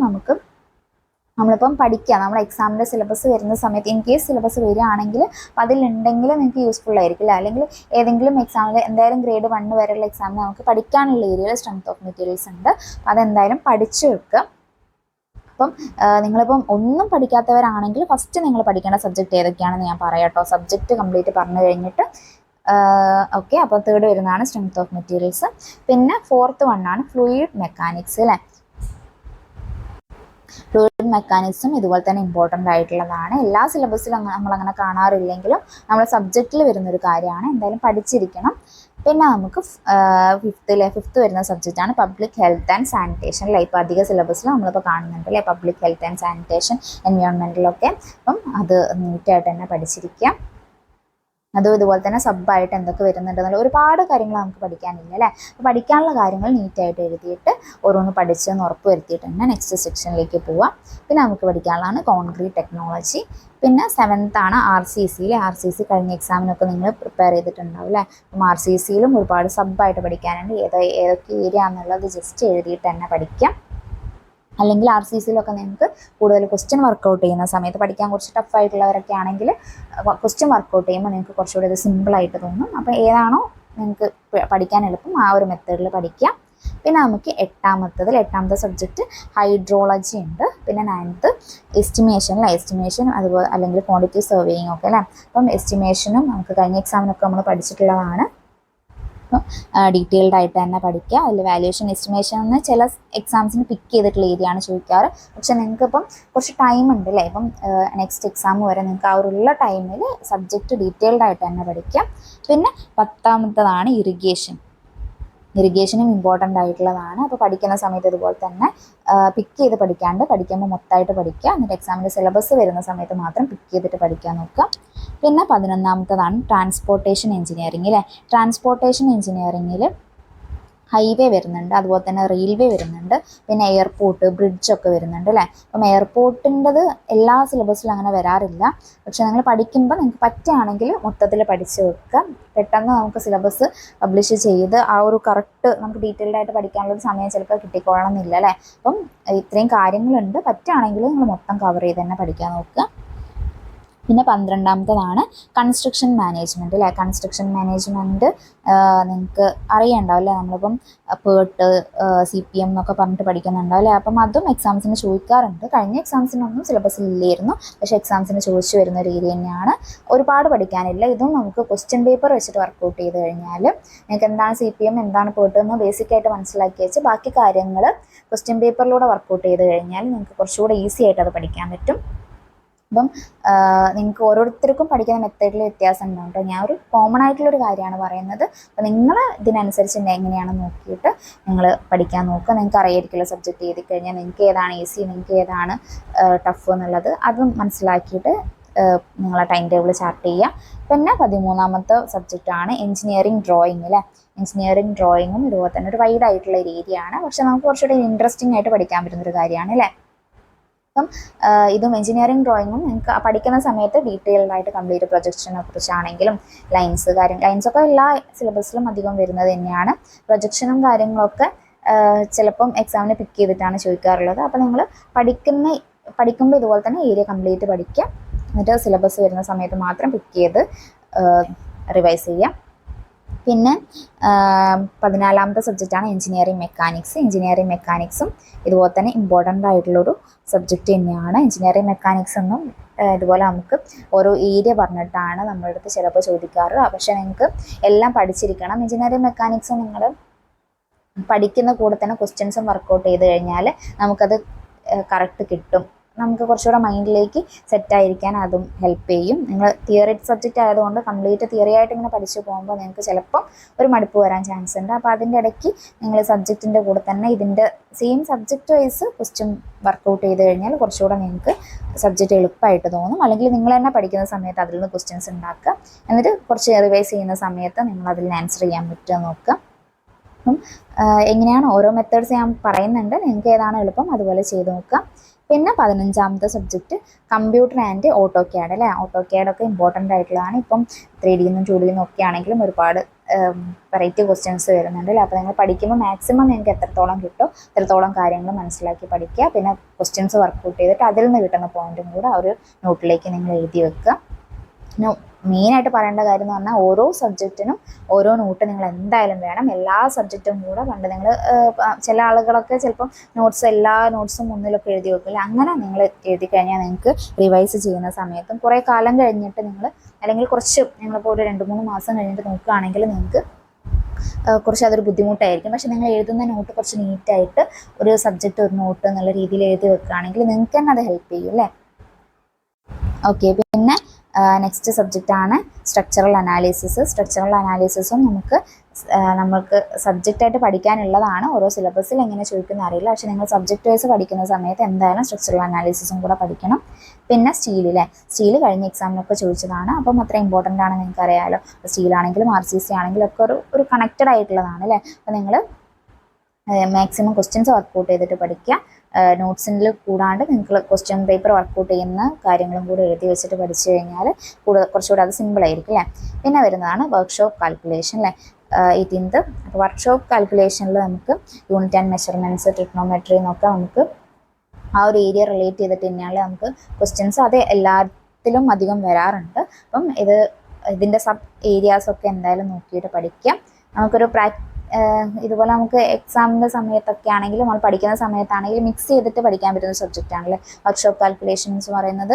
നമ്മളിപ്പം പഠിക്കുക. നമ്മുടെ എക്സാമിൻ്റെ സിലബസ് വരുന്ന സമയത്ത് ഇൻ കേസ് സിലബസ് വരികയാണെങ്കിൽ അപ്പോൾ അതിലുണ്ടെങ്കിൽ നിങ്ങൾക്ക് യൂസ്ഫുൾ ആയിരിക്കില്ല. അല്ലെങ്കിൽ ഏതെങ്കിലും എക്സാമിൽ എന്തായാലും ഗ്രേഡ് 1 വരെയുള്ള എക്സാമിന് നമുക്ക് പഠിക്കാനുള്ള ഏരിയയിൽ സ്ട്രെങ്ത് ഓഫ് മെറ്റീരിയൽസ് ഉണ്ട്. അപ്പോൾ അതെന്തായാലും പഠിച്ചു വെക്കുക. അപ്പം നിങ്ങളിപ്പം ഒന്നും പഠിക്കാത്തവരാണെങ്കിൽ ഫസ്റ്റ് നിങ്ങൾ പഠിക്കേണ്ട സബ്ജക്റ്റ് ഏതൊക്കെയാണെന്ന് ഞാൻ പറയാം കേട്ടോ. സബ്ജക്റ്റ് കംപ്ലീറ്റ് പറഞ്ഞു കഴിഞ്ഞിട്ട് ഓക്കെ. അപ്പോൾ തേർഡ് വരുന്നതാണ് സ്ട്രെങ്ത് ഓഫ് മെറ്റീരിയൽസ്. പിന്നെ ഫോർത്ത് വണ്ണാണ് ഫ്ലൂയിഡ് മെക്കാനിക്സ് അല്ലേ. ഫ്ലൂയിഡ് മെക്കാനിക്സും ഇതുപോലെ തന്നെ ഇമ്പോർട്ടൻ്റ് ആയിട്ടുള്ളതാണ്. എല്ലാ സിലബസിലും നമ്മളങ്ങനെ കാണാറില്ലെങ്കിലും നമ്മുടെ സബ്ജക്റ്റിൽ വരുന്നൊരു കാര്യമാണ്. എന്തായാലും പഠിച്ചിരിക്കണം. പിന്നെ നമുക്ക് ഫിഫ്ത്ത് വരുന്ന സബ്ജക്റ്റാണ് പബ്ലിക് ഹെൽത്ത് ആൻഡ് സാനിറ്റേഷൻ അല്ലേ. ഇപ്പോൾ അധിക സിലബസിൽ നമ്മളിപ്പോൾ കാണുന്നുണ്ട് അല്ലേ പബ്ലിക് ഹെൽത്ത് ആൻഡ് സാനിറ്റേഷൻ എൻവയോൺമെൻറ്റിലൊക്കെ. അപ്പം അത് നീറ്റായിട്ട് തന്നെ പഠിച്ചിരിക്കുക. അതും ഇതുപോലെ തന്നെ സബ്ബായിട്ട് എന്തൊക്കെ വരുന്നുണ്ടെന്നുള്ള ഒരുപാട് കാര്യങ്ങൾ നമുക്ക് പഠിക്കാനില്ല അല്ലേ. അപ്പോൾ പഠിക്കാനുള്ള കാര്യങ്ങൾ നീറ്റായിട്ട് എഴുതിയിട്ട് ഓരോന്ന് പഠിച്ചെന്ന് ഉറപ്പ് വരുത്തിയിട്ട് തന്നെ നെക്സ്റ്റ് സെക്ഷനിലേക്ക് പോവാം. പിന്നെ നമുക്ക് പഠിക്കാനുള്ളതാണ് കോൺക്രീറ്റ് ടെക്നോളജി. പിന്നെ 7th ആണ് RCC. RCC കഴിഞ്ഞ എക്സാമിനൊക്കെ നിങ്ങൾ പ്രിപ്പയർ ചെയ്തിട്ടുണ്ടാവും അല്ലേ. അപ്പം RCCയിലും ഒരുപാട് സബ്ബായിട്ട് പഠിക്കാനുണ്ട്. ഏതൊക്കെ ഏരിയ എന്നുള്ളത് ജസ്റ്റ് എഴുതിയിട്ട് തന്നെ പഠിക്കാം. അല്ലെങ്കിൽ RCCയിലൊക്കെ നിങ്ങൾക്ക് കൂടുതൽ ക്വസ്റ്റ്യൻ വർക്കൗട്ട് ചെയ്യുന്ന സമയത്ത് പഠിക്കാൻ കുറച്ച് ടഫായിട്ടുള്ളവരൊക്കെ ആണെങ്കിൽ ക്വസ്റ്റ്യൻ വർക്കൗട്ട് ചെയ്യുമ്പോൾ നിങ്ങൾക്ക് കുറച്ചുകൂടി അത് സിമ്പിളായിട്ട് തോന്നും. അപ്പോൾ ഏതാണോ നിങ്ങൾക്ക് പഠിക്കാൻ എളുപ്പം ആ ഒരു മെത്തേഡിൽ പഠിക്കാം. പിന്നെ നമുക്ക് എട്ടാമത്തെ സബ്ജക്റ്റ് ഹൈഡ്രോളജി ഉണ്ട്. പിന്നെ 9th എസ്റ്റിമേഷൻ അതുപോലെ അല്ലെങ്കിൽ ക്വാണ്ടിറ്റി സർവേയിങ് ഒക്കെ അല്ലേ. അപ്പം എസ്റ്റിമേഷനും നമുക്ക് കഴിഞ്ഞ എക്സാമിനൊക്കെ നമ്മൾ പഠിച്ചിട്ടുള്ളതാണ്. ഡീറ്റെയിൽഡ് ആയിട്ട് തന്നെ പഠിക്കുക. അതിൽ വാല്യുവേഷൻ എസ്റ്റിമേഷൻ എന്ന് ചില എക്സാംസിന് പിക്ക് ചെയ്തിട്ടുള്ള ഏരിയയാണ് ചോദിക്കാറ്. പക്ഷെ നിങ്ങൾക്കിപ്പം കുറച്ച് ടൈം ഉണ്ട് അല്ലേ. ഇപ്പം നെക്സ്റ്റ് എക്സാം വരെ നിങ്ങൾക്ക് ആ ഒരു ടൈമിൽ സബ്ജക്റ്റ് ഡീറ്റെയിൽഡ് ആയിട്ട് തന്നെ പഠിക്കാം. പിന്നെ 10ാമത്തേതാണ് ഇറിഗേഷനും ഇമ്പോർട്ടൻ്റ് ആയിട്ടുള്ളതാണ്. അപ്പോൾ പഠിക്കുന്ന സമയത്ത് ഇതുപോലെ തന്നെ പിക്ക് ചെയ്ത് പഠിക്കുമ്പോൾ മൊത്തമായിട്ട് പഠിക്കുക. എന്നിട്ട് എക്സാമിൻ്റെ സിലബസ് വരുന്ന സമയത്ത് മാത്രം പിക്ക് ചെയ്തിട്ട് പഠിക്കാൻ നോക്കുക. പിന്നെ 11ാമത്തേതാണ് ട്രാൻസ്പോർട്ടേഷൻ എഞ്ചിനീയറിംഗ് അല്ലേ. ട്രാൻസ്പോർട്ടേഷൻ എഞ്ചിനീയറിംഗിൽ ഹൈവേ വരുന്നുണ്ട്, അതുപോലെ തന്നെ റെയിൽവേ വരുന്നുണ്ട്, പിന്നെ എയർപോർട്ട് ബ്രിഡ്ജൊക്കെ വരുന്നുണ്ട് അല്ലേ. അപ്പം എയർപോർട്ടിൻ്റെത് എല്ലാ സിലബസിലും അങ്ങനെ വരാറില്ല. പക്ഷെ നിങ്ങൾ പഠിക്കുമ്പോൾ നിങ്ങൾക്ക് പറ്റുകയാണെങ്കിൽ മൊത്തത്തിൽ പഠിച്ച് വെക്കുക. പെട്ടെന്ന് നമുക്ക് സിലബസ് പബ്ലിഷ് ചെയ്ത് ആ ഒരു കറക്റ്റ് നമുക്ക് ഡീറ്റെയിൽഡ് ആയിട്ട് പഠിക്കാനുള്ളൊരു സമയം ചിലപ്പോൾ കിട്ടിക്കൊള്ളണം എന്നില്ല അല്ലേ. അപ്പം ഇത്രയും കാര്യങ്ങളുണ്ട്. പറ്റുകയാണെങ്കിൽ നിങ്ങൾ മൊത്തം കവർ ചെയ്ത് തന്നെ പഠിക്കാൻ നോക്കുക. പിന്നെ 12ാമത്തേതാണ് കൺസ്ട്രക്ഷൻ മാനേജ്മെൻറ്റ് അല്ലേ. കൺസ്ട്രക്ഷൻ മാനേജ്മെൻറ്റ് നിങ്ങൾക്ക് അറിയണ്ടാവും അല്ലേ. നമ്മളിപ്പം പേർട്ട് CPM എന്നൊക്കെ പറഞ്ഞിട്ട് പഠിക്കുന്നുണ്ടാവും അല്ലേ. അപ്പം അതും എക്സാംസിന് ചോദിക്കാറുണ്ട്. കഴിഞ്ഞ എക്സാംസിനൊന്നും സിലബസിൽ ഇല്ലായിരുന്നു, പക്ഷേ എക്സാംസിന് ചോദിച്ചു വരുന്ന ഒരു ഏരിയ തന്നെയാണ്. ഒരുപാട് പഠിക്കാനില്ല. ഇതും നമുക്ക് ക്വസ്റ്റ്യൻ പേപ്പർ വെച്ചിട്ട് വർക്കൗട്ട് ചെയ്ത് കഴിഞ്ഞാൽ നിങ്ങൾക്ക് എന്താണ് CPM എന്താണ് പേർട്ട് എന്ന് ബേസിക്കായിട്ട് മനസ്സിലാക്കി വെച്ച് ബാക്കി കാര്യങ്ങൾ ക്വസ്റ്റ്യൻ പേപ്പറിലൂടെ വർക്കൗട്ട് ചെയ്ത് കഴിഞ്ഞാൽ നിങ്ങൾക്ക് കുറച്ചുകൂടെ ഈസി ആയിട്ട് അത് പഠിക്കാൻ പറ്റും. അപ്പം നിങ്ങൾക്ക് ഓരോരുത്തർക്കും പഠിക്കുന്ന മെത്തേഡിൽ വ്യത്യാസം ഉണ്ടാവും കേട്ടോ. ഞാൻ ഒരു കോമൺ ആയിട്ടുള്ളൊരു കാര്യമാണ് പറയുന്നത്. അപ്പോൾ നിങ്ങൾ ഇതിനനുസരിച്ച് എങ്ങനെയാണെന്ന് നോക്കിയിട്ട് നിങ്ങൾ പഠിക്കാൻ നോക്കുക. നിങ്ങൾക്ക് അറിയായിരിക്കില്ല സബ്ജക്റ്റ് എഴുതി കഴിഞ്ഞാൽ നിങ്ങൾക്ക് ഏതാണ് ഈസി നിങ്ങൾക്ക് ഏതാണ് ടഫ് എന്നുള്ളത്. അത് മനസ്സിലാക്കിയിട്ട് നിങ്ങളെ ടൈം ടേബിൾ ചാർട്ട് ചെയ്യുക. പിന്നെ 13ാമത്തെ സബ്ജക്റ്റാണ് എഞ്ചിനീയറിംഗ് ഡ്രോയിങ് അല്ലേ. എഞ്ചിനീയറിംഗ് ഡ്രോയിങ്ങും ഇതുപോലെ തന്നെ ഒരു വൈഡ് ആയിട്ടുള്ള ഒരു ഏരിയ ആണ്. പക്ഷെ നമുക്ക് കുറച്ചുകൂടി ഇൻട്രസ്റ്റിംഗ് ആയിട്ട് പഠിക്കാൻ പറ്റുന്നൊരു കാര്യമാണ് അല്ലേ. അപ്പം ഇതും എഞ്ചിനീയറിംഗ് ഡ്രോയിങ്ങും നിങ്ങൾക്ക് പഠിക്കുന്ന സമയത്ത് ഡീറ്റെയിൽഡ് ആയിട്ട് കംപ്ലീറ്റ് പ്രൊജക്ഷനെ കുറിച്ചാണെങ്കിലും ലൈൻസൊക്കെ എല്ലാ സിലബസിലും അധികം വരുന്നത് തന്നെയാണ്. പ്രൊജക്ഷനും കാര്യങ്ങളൊക്കെ ചിലപ്പം എക്സാമിന് പിക്ക് ചെയ്തിട്ടാണ് ചോദിക്കാറുള്ളത്. അപ്പോൾ നിങ്ങൾ പഠിക്കുമ്പോൾ ഇതുപോലെ തന്നെ ഏരിയ കംപ്ലീറ്റ് പഠിക്കുക. എന്നിട്ട് സിലബസ് വരുന്ന സമയത്ത് മാത്രം പിക്ക് ചെയ്ത് റിവൈസ് ചെയ്യാം. പിന്നെ 14ാമത്തെ സബ്ജക്റ്റാണ് എഞ്ചിനീയറിംഗ് മെക്കാനിക്സ്. എഞ്ചിനീയറിംഗ് മെക്കാനിക്സും ഇതുപോലെ തന്നെ ഇമ്പോർട്ടൻ്റ് ആയിട്ടുള്ളൊരു സബ്ജക്റ്റ് തന്നെയാണ്. എഞ്ചിനീയറിംഗ് മെക്കാനിക്സ് ഒന്നും ഇതുപോലെ നമുക്ക് ഓരോ ഏരിയ പറഞ്ഞിട്ടാണ് നമ്മുടെ അടുത്ത് ചിലപ്പോൾ ചോദിക്കാറ്. പക്ഷേ നിങ്ങൾക്ക് എല്ലാം പഠിച്ചിരിക്കണം. എഞ്ചിനീയറിംഗ് മെക്കാനിക്സ് നിങ്ങൾ പഠിക്കുന്ന കൂടെ തന്നെ ക്വസ്റ്റ്യൻസും വർക്കൗട്ട് ചെയ്ത് കഴിഞ്ഞാൽ നമുക്കത് കറക്റ്റ് കിട്ടും. നമുക്ക് കുറച്ചുകൂടെ മൈൻഡിലേക്ക് സെറ്റായിരിക്കാൻ അതും ഹെൽപ്പ് ചെയ്യും. നിങ്ങൾ തിയറി സബ്ജക്റ്റ് ആയതുകൊണ്ട് കംപ്ലീറ്റ് തിയറി ആയിട്ട് ഇങ്ങനെ പഠിച്ചു പോകുമ്പോൾ നിങ്ങൾക്ക് ചിലപ്പോൾ ഒരു മടുപ്പ് വരാൻ ചാൻസ് ഉണ്ട്. അപ്പോൾ അതിൻ്റെ ഇടയ്ക്ക് നിങ്ങൾ സബ്ജക്റ്റിൻ്റെ കൂടെ തന്നെ ഇതിൻ്റെ same subject wise question work out ചെയ്ത് കഴിഞ്ഞാൽ കുറച്ചുകൂടെ നിങ്ങൾക്ക് സബ്ജക്റ്റ് എളുപ്പമായിട്ട് തോന്നും. അല്ലെങ്കിൽ നിങ്ങൾ തന്നെ പഠിക്കുന്ന സമയത്ത് അതിൽ നിന്ന് ക്വസ്റ്റ്യൻസ് ഉണ്ടാക്കുക. എന്നിട്ട് കുറച്ച് റിവൈസ് ചെയ്യുന്ന സമയത്ത് നിങ്ങൾ അതിൽ ആൻസർ ചെയ്യാൻ പറ്റുമോ നോക്കുക. അപ്പം എങ്ങനെയാണ് ഓരോ മെത്തേഡ്സ് ഞാൻ പറയുന്നുണ്ട്, നിങ്ങൾക്ക് ഏതാണ് എളുപ്പം അതുപോലെ ചെയ്ത് നോക്കുക. പിന്നെ 15ാമത്തെ subject computer and auto CAD അല്ലേ. ഓട്ടോ ക്യാഡൊക്കെ ഇമ്പോർട്ടൻ്റ് ആയിട്ടുള്ളതാണ്. ഇപ്പം 3D ന്നും 2D ന്നും ഒക്കെ ആണെങ്കിലും ഒരുപാട് വെറൈറ്റി ക്വസ്റ്റ്യൻസ് വരുന്നുണ്ട് അല്ലേ. അപ്പോൾ നിങ്ങൾ പഠിക്കുമ്പോൾ മാക്സിമം നിങ്ങൾക്ക് എത്രത്തോളം കിട്ടുമോ അത്രത്തോളം കാര്യങ്ങൾ മനസ്സിലാക്കി പഠിക്കുക. പിന്നെ ക്വസ്റ്റ്യൻസ് വർക്കൗട്ട് ചെയ്തിട്ട് അതിൽ നിന്ന് കിട്ടുന്ന പോയിന്റും കൂടെ ആ ഒരു നോട്ടിലേക്ക് നിങ്ങൾ എഴുതി വെക്കുക. മെയിനായിട്ട് പറയേണ്ട കാര്യം എന്ന് പറഞ്ഞാൽ ഓരോ സബ്ജക്റ്റിനും ഓരോ നോട്ട് നിങ്ങൾ എന്തായാലും വേണം. എല്ലാ സബ്ജക്റ്റും കൂടെ പണ്ട് നിങ്ങൾ ചില ആളുകളൊക്കെ ചിലപ്പം എല്ലാ നോട്ട്സും മുന്നിലൊക്കെ എഴുതി വെക്കില്ല. അങ്ങനെ നിങ്ങൾ എഴുതി കഴിഞ്ഞാൽ നിങ്ങൾക്ക് റിവൈസ് ചെയ്യുന്ന സമയത്തും കുറേ കാലം കഴിഞ്ഞിട്ട് നിങ്ങൾ അല്ലെങ്കിൽ നിങ്ങളിപ്പോൾ ഒരു 2-3 മാസം കഴിഞ്ഞിട്ട് നോക്കുകയാണെങ്കിൽ നിങ്ങൾക്ക് കുറച്ച് അതൊരു ബുദ്ധിമുട്ടായിരിക്കും. പക്ഷെ നിങ്ങൾ എഴുതുന്ന നോട്ട് കുറച്ച് നീറ്റായിട്ട് ഒരു സബ്ജക്റ്റ് ഒരു നോട്ട് എന്നുള്ള രീതിയിൽ എഴുതി വെക്കുകയാണെങ്കിൽ നിങ്ങൾക്ക് തന്നെ അത് ഹെൽപ്പ് ചെയ്യും അല്ലേ. ഓക്കെ, പിന്നെ നെക്സ്റ്റ് സബ്ജക്റ്റാണ് സ്ട്രക്ചറൽ അനാലിസിസ്. സ്ട്രക്ചറൽ അനാലിസിസും നമ്മൾക്ക് സബ്ജക്റ്റായിട്ട് പഠിക്കാനുള്ളതാണ്. ഓരോ സിലബസിൽ എങ്ങനെ ചോദിക്കുന്ന അറിയില്ല. പക്ഷെ നിങ്ങൾ സബ്ജക്റ്റ് വൈസ് പഠിക്കുന്ന സമയത്ത് എന്തായാലും സ്ട്രക്ചറൽ അനാലിസിസും കൂടെ പഠിക്കണം. പിന്നെ സ്റ്റീൽ കഴിഞ്ഞ എക്സാമിനൊക്കെ ചോദിച്ചതാണ്. അപ്പം അത്ര ഇമ്പോർട്ടൻ്റ് ആണ്, നിങ്ങൾക്ക് അറിയാമല്ലോ. സ്റ്റീലാണെങ്കിലും RCC ആണെങ്കിലും ഒക്കെ ഒരു കണക്റ്റഡ് ആയിട്ടുള്ളതാണ് അല്ലേ. അപ്പോൾ നിങ്ങൾ മാക്സിമം ക്വസ്റ്റ്യൻസ് വർക്കൗട്ട് ചെയ്തിട്ട് പഠിക്കുക. നോട്ട്സിൽ കൂടാണ്ട് നിങ്ങൾ ക്വസ്റ്റ്യൻ പേപ്പർ വർക്കൗട്ട് ചെയ്യുന്ന കാര്യങ്ങളും കൂടെ എഴുതി വെച്ചിട്ട് പഠിച്ചു കഴിഞ്ഞാൽ കുറച്ചുകൂടെ അത് സിമ്പിളായിരിക്കും അല്ലേ. പിന്നെ വരുന്നതാണ് വർക്ക്ഷോപ്പ് കാൽക്കുലേഷൻ അല്ലേ, 18th. അപ്പോൾ വർക്ക്ഷോപ്പ് കാൽക്കുലേഷനിൽ നമുക്ക് യൂണിറ്റ് ആൻഡ് മെഷർമെൻറ്റ്സ്, ട്രിഗ്നോമെട്രി എന്നൊക്കെ നമുക്ക് ആ ഒരു ഏരിയ റിലേറ്റ് ചെയ്തിട്ട് തന്നെയാണ് നമുക്ക് ക്വസ്റ്റ്യൻസ് അത് എല്ലാത്തിലും അധികം വരാറുണ്ട്. അപ്പം ഇതിൻ്റെ സബ് ഏരിയാസൊക്കെ എന്തായാലും നോക്കിയിട്ട് പഠിക്കാം. നമുക്കൊരു ഇതുപോലെ നമുക്ക് എക്സാമിൻ്റെ സമയത്തൊക്കെ ആണെങ്കിലും നമ്മൾ പഠിക്കുന്ന സമയത്താണെങ്കിലും മിക്സ് ചെയ്തിട്ട് പഠിക്കാൻ പറ്റുന്ന സബ്ജക്റ്റ് ആണല്ലേ വർക്ക്ഷോപ്പ് കാൽക്കുലേഷൻസ് പറയുന്നത്.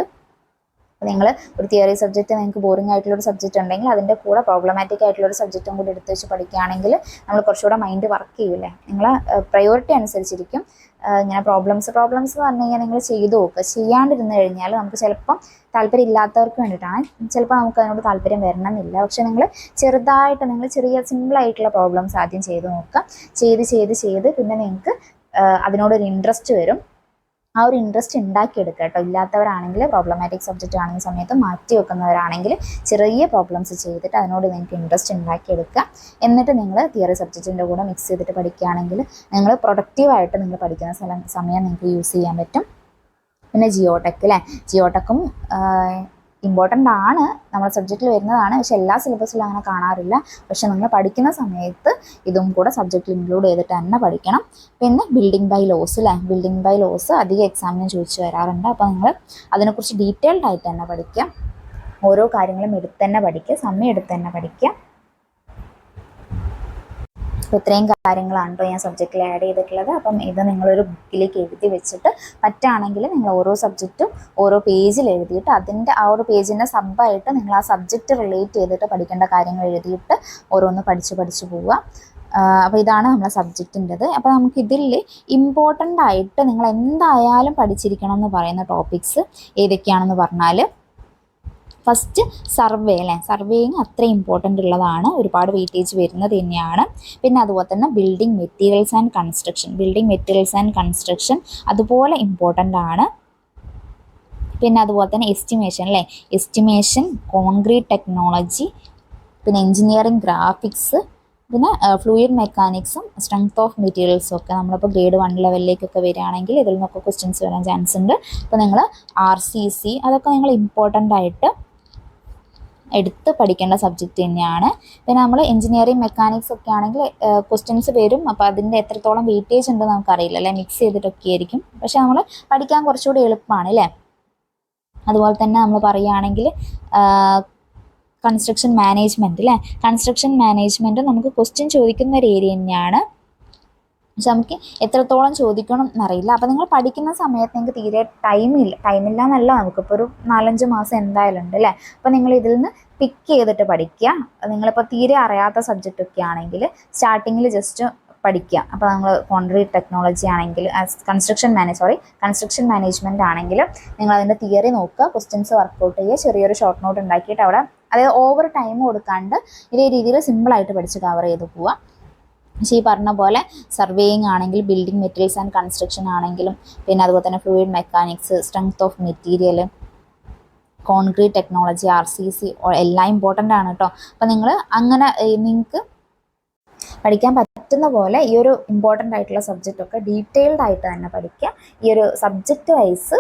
അപ്പോൾ നിങ്ങൾ ഒരു തിയറി സബ്ജക്റ്റ് നിങ്ങൾക്ക് ബോറിംഗ് ആയിട്ടുള്ളൊരു സബ്ജക്റ്റ് ഉണ്ടെങ്കിൽ അതിൻ്റെ കൂടെ പ്രോബ്ലമാറ്റിക് ആയിട്ടുള്ളൊരു സബ്ജക്റ്റും കൂടി എടുത്ത് വെച്ച് പഠിക്കുകയാണെങ്കിൽ നമ്മൾ കുറച്ചുകൂടെ മൈൻഡ് വർക്ക് ചെയ്യില്ലേ. നിങ്ങളെ പ്രയോറിറ്റി അനുസരിച്ചിരിക്കും. ഇങ്ങനെ പ്രോബ്ലംസ് എന്ന് പറഞ്ഞു കഴിഞ്ഞാൽ നിങ്ങൾ ചെയ്തു നോക്കുക. ചെയ്യാണ്ടിരുന്ന് കഴിഞ്ഞാൽ നമുക്ക് ചിലപ്പം താല്പര്യം ഇല്ലാത്തവർക്ക് വേണ്ടിയിട്ടാണ്, ചിലപ്പോൾ നമുക്ക് അതിനോട് താല്പര്യം വരണമെന്നില്ല. പക്ഷെ നിങ്ങൾ ചെറിയ സിമ്പിളായിട്ടുള്ള പ്രോബ്ലംസ് ആദ്യം ചെയ്ത് നോക്കുക. ചെയ്ത് പിന്നെ നിങ്ങൾക്ക് അതിനോടൊരു ഇൻട്രസ്റ്റ് വരും. ആ ഒരു ഇൻട്രസ്റ്റ് ഉണ്ടാക്കിയെടുക്കുക കേട്ടോ. ഇല്ലാത്തവരാണെങ്കിൽ പ്രോബ്ലമാറ്റിക് സബ്ജക്റ്റ് ആണെന്ന സമയത്ത് മാറ്റി വെക്കുന്നവരാണെങ്കിൽ ചെറിയ പ്രോബ്ലംസ് ചെയ്തിട്ട് അതിനോട് നിങ്ങൾക്ക് ഇൻട്രസ്റ്റ് ഉണ്ടാക്കിയെടുക്കുക. എന്നിട്ട് നിങ്ങൾ തിയറി സബ്ജക്റ്റിൻ്റെ കൂടെ മിക്സ് ചെയ്തിട്ട് പഠിക്കുകയാണെങ്കിൽ നിങ്ങൾ പ്രൊഡക്റ്റീവായിട്ട് നിങ്ങൾ പഠിക്കുന്ന സമയം നിങ്ങൾക്ക് യൂസ് ചെയ്യാൻ പറ്റും. പിന്നെ ജിയോടെക്കും ഇമ്പോർട്ടൻ്റ് ആണ്, നമ്മുടെ സബ്ജക്റ്റിൽ വരുന്നതാണ്. പക്ഷെ എല്ലാ സിലബസിലും അങ്ങനെ കാണാറില്ല. പക്ഷെ നിങ്ങൾ പഠിക്കുന്ന സമയത്ത് ഇതും കൂടെ സബ്ജക്റ്റിൽ ഇൻക്ലൂഡ് ചെയ്തിട്ട് തന്നെ പഠിക്കണം. പിന്നെ ബിൽഡിംഗ് ബൈ ലോസ് അധികം എക്സാമിന് ചോദിച്ചു വരാറുണ്ട്. അപ്പോൾ നിങ്ങൾ അതിനെക്കുറിച്ച് ഡീറ്റെയിൽഡ് ആയിട്ട് തന്നെ പഠിക്കുക. ഓരോ കാര്യങ്ങളും സമയം എടുത്ത് തന്നെ പഠിക്കുക. അപ്പോൾ ഇത്രയും കാര്യങ്ങളാണ് കേട്ടോ ഞാൻ സബ്ജക്റ്റിൽ ആഡ് ചെയ്തിട്ടുള്ളത്. അപ്പം ഇത് നിങ്ങളൊരു ബുക്കിലേക്ക് എഴുതി വെച്ചിട്ട് പറ്റുകയാണെങ്കിൽ നിങ്ങൾ ഓരോ സബ്ജക്റ്റും ഓരോ പേജിൽ എഴുതിയിട്ട് അതിൻ്റെ ആ ഒരു പേജിൻ്റെ സബ്ബായിട്ട് നിങ്ങൾ ആ സബ്ജക്റ്റ് റിലേറ്റ് ചെയ്തിട്ട് പഠിക്കേണ്ട കാര്യങ്ങൾ എഴുതിയിട്ട് ഓരോന്ന് പഠിച്ച് പോവുക. അപ്പോൾ ഇതാണ് നമ്മളെ സബ്ജക്റ്റിൻ്റെത്. അപ്പോൾ നമുക്ക് ഇതിൽ ഇമ്പോർട്ടൻ്റ് ആയിട്ട് നിങ്ങൾ എന്തായാലും പഠിച്ചിരിക്കണം എന്ന് പറയുന്ന ടോപ്പിക്സ് ഏതൊക്കെയാണെന്ന് പറഞ്ഞാൽ, ഫസ്റ്റ് സർവേയിങ് അത്ര ഇമ്പോർട്ടൻ്റ് ഉള്ളതാണ്, ഒരുപാട് വെയിറ്റേജ് വരുന്നത് തന്നെയാണ്. പിന്നെ അതുപോലെ തന്നെ ബിൽഡിംഗ് മെറ്റീരിയൽസ് ആൻഡ് കൺസ്ട്രക്ഷൻ അതുപോലെ ഇമ്പോർട്ടൻ്റ് ആണ്. പിന്നെ അതുപോലെ തന്നെ എസ്റ്റിമേഷൻ, കോൺക്രീറ്റ് ടെക്നോളജി, പിന്നെ എൻജിനീയറിംഗ് ഗ്രാഫിക്സ്, പിന്നെ ഫ്ലൂയിഡ് മെക്കാനിക്സും സ്ട്രെങ്ത് ഓഫ് മെറ്റീരിയൽസും ഒക്കെ നമ്മളിപ്പോൾ ഗ്രേഡ് 1 ലെവലിലേക്കൊക്കെ വരികയാണെങ്കിൽ ഇതിൽ നിന്നൊക്കെ ക്വസ്റ്റ്യൻസ് വരാൻ ചാൻസ് ഉണ്ട്. അപ്പോൾ നിങ്ങൾ RCC അതൊക്കെ നിങ്ങൾ ഇമ്പോർട്ടൻ്റ് ആയിട്ട് എടുത്ത് പഠിക്കേണ്ട സബ്ജക്റ്റ് തന്നെയാണ്. പിന്നെ നമ്മൾ എഞ്ചിനീയറിംഗ് മെക്കാനിക്സ് ഒക്കെ ആണെങ്കിൽ ക്വസ്റ്റ്യൻസ് വരും. അപ്പോൾ അതിൻ്റെ എത്രത്തോളം വെയിറ്റേജ് ഉണ്ടെന്ന് നമുക്കറിയില്ല അല്ലേ, മിക്സ് ചെയ്തിട്ടൊക്കെ ആയിരിക്കും. പക്ഷെ നമ്മൾ പഠിക്കാൻ കുറച്ചുകൂടി എളുപ്പമാണ് അല്ലേ. അതുപോലെ തന്നെ നമ്മൾ പറയുകയാണെങ്കിൽ കൺസ്ട്രക്ഷൻ മാനേജ്മെൻറ്റ് അല്ലേ, കൺസ്ട്രക്ഷൻ മാനേജ്മെൻറ്റ് നമുക്ക് ക്വസ്റ്റ്യൻ ചോദിക്കുന്ന ഒരു ഏരിയ തന്നെയാണ്. പക്ഷെ നമുക്ക് എത്രത്തോളം ചോദിക്കണം എന്നറിയില്ല. അപ്പോൾ നിങ്ങൾ പഠിക്കുന്ന സമയത്ത് നിങ്ങൾക്ക് തീരെ ടൈമില്ല എന്നല്ല, നമുക്കിപ്പോൾ ഒരു 4-5 മാസം എന്തായാലും ഉണ്ട് അല്ലേ. അപ്പോൾ നിങ്ങൾ ഇതിൽ നിന്ന് പിക്ക് ചെയ്തിട്ട് പഠിക്കുക. നിങ്ങളിപ്പോൾ തീരെ അറിയാത്ത സബ്ജക്റ്റ് ഒക്കെ ആണെങ്കിൽ സ്റ്റാർട്ടിങ്ങിൽ ജസ്റ്റ് പഠിക്കുക. അപ്പോൾ നമ്മൾ കോൺക്രീറ്റ് ടെക്നോളജി ആണെങ്കിൽ കൺസ്ട്രക്ഷൻ മാനേജ്മെൻറ്റ് ആണെങ്കിൽ നിങ്ങൾ അതിൻ്റെ തിയറി നോക്കുക, ക്വസ്റ്റ്യൻസ് വർക്കൗട്ട് ചെയ്യുക, ചെറിയൊരു ഷോർട്ട് നോട്ട് ഉണ്ടാക്കിയിട്ട് അവിടെ അതായത് ഓവർ ടൈം കൊടുക്കാണ്ട് ഇതേ രീതിയിൽ സിമ്പിളായിട്ട് പഠിച്ച് കവർ ചെയ്ത് പോവുക. പക്ഷേ ഈ പറഞ്ഞ പോലെ സർവേയിങ് ആണെങ്കിൽ ബിൽഡിംഗ് മെറ്റീരിയൽസ് ആൻഡ് കൺസ്ട്രക്ഷൻ ആണെങ്കിലും പിന്നെ അതുപോലെ തന്നെ fluid mechanics, strength of material, concrete technology, RCC എല്ലാം ഇമ്പോർട്ടൻ്റ് ആണ് കേട്ടോ. അപ്പോൾ നിങ്ങൾ അങ്ങനെ നിങ്ങൾക്ക് പഠിക്കാൻ പറ്റുന്ന പോലെ ഈ ഒരു ഇമ്പോർട്ടൻ്റ് ആയിട്ടുള്ള സബ്ജക്റ്റൊക്കെ ഡീറ്റെയിൽഡ് ആയിട്ട് തന്നെ പഠിക്കുക. ഈ ഒരു subject wise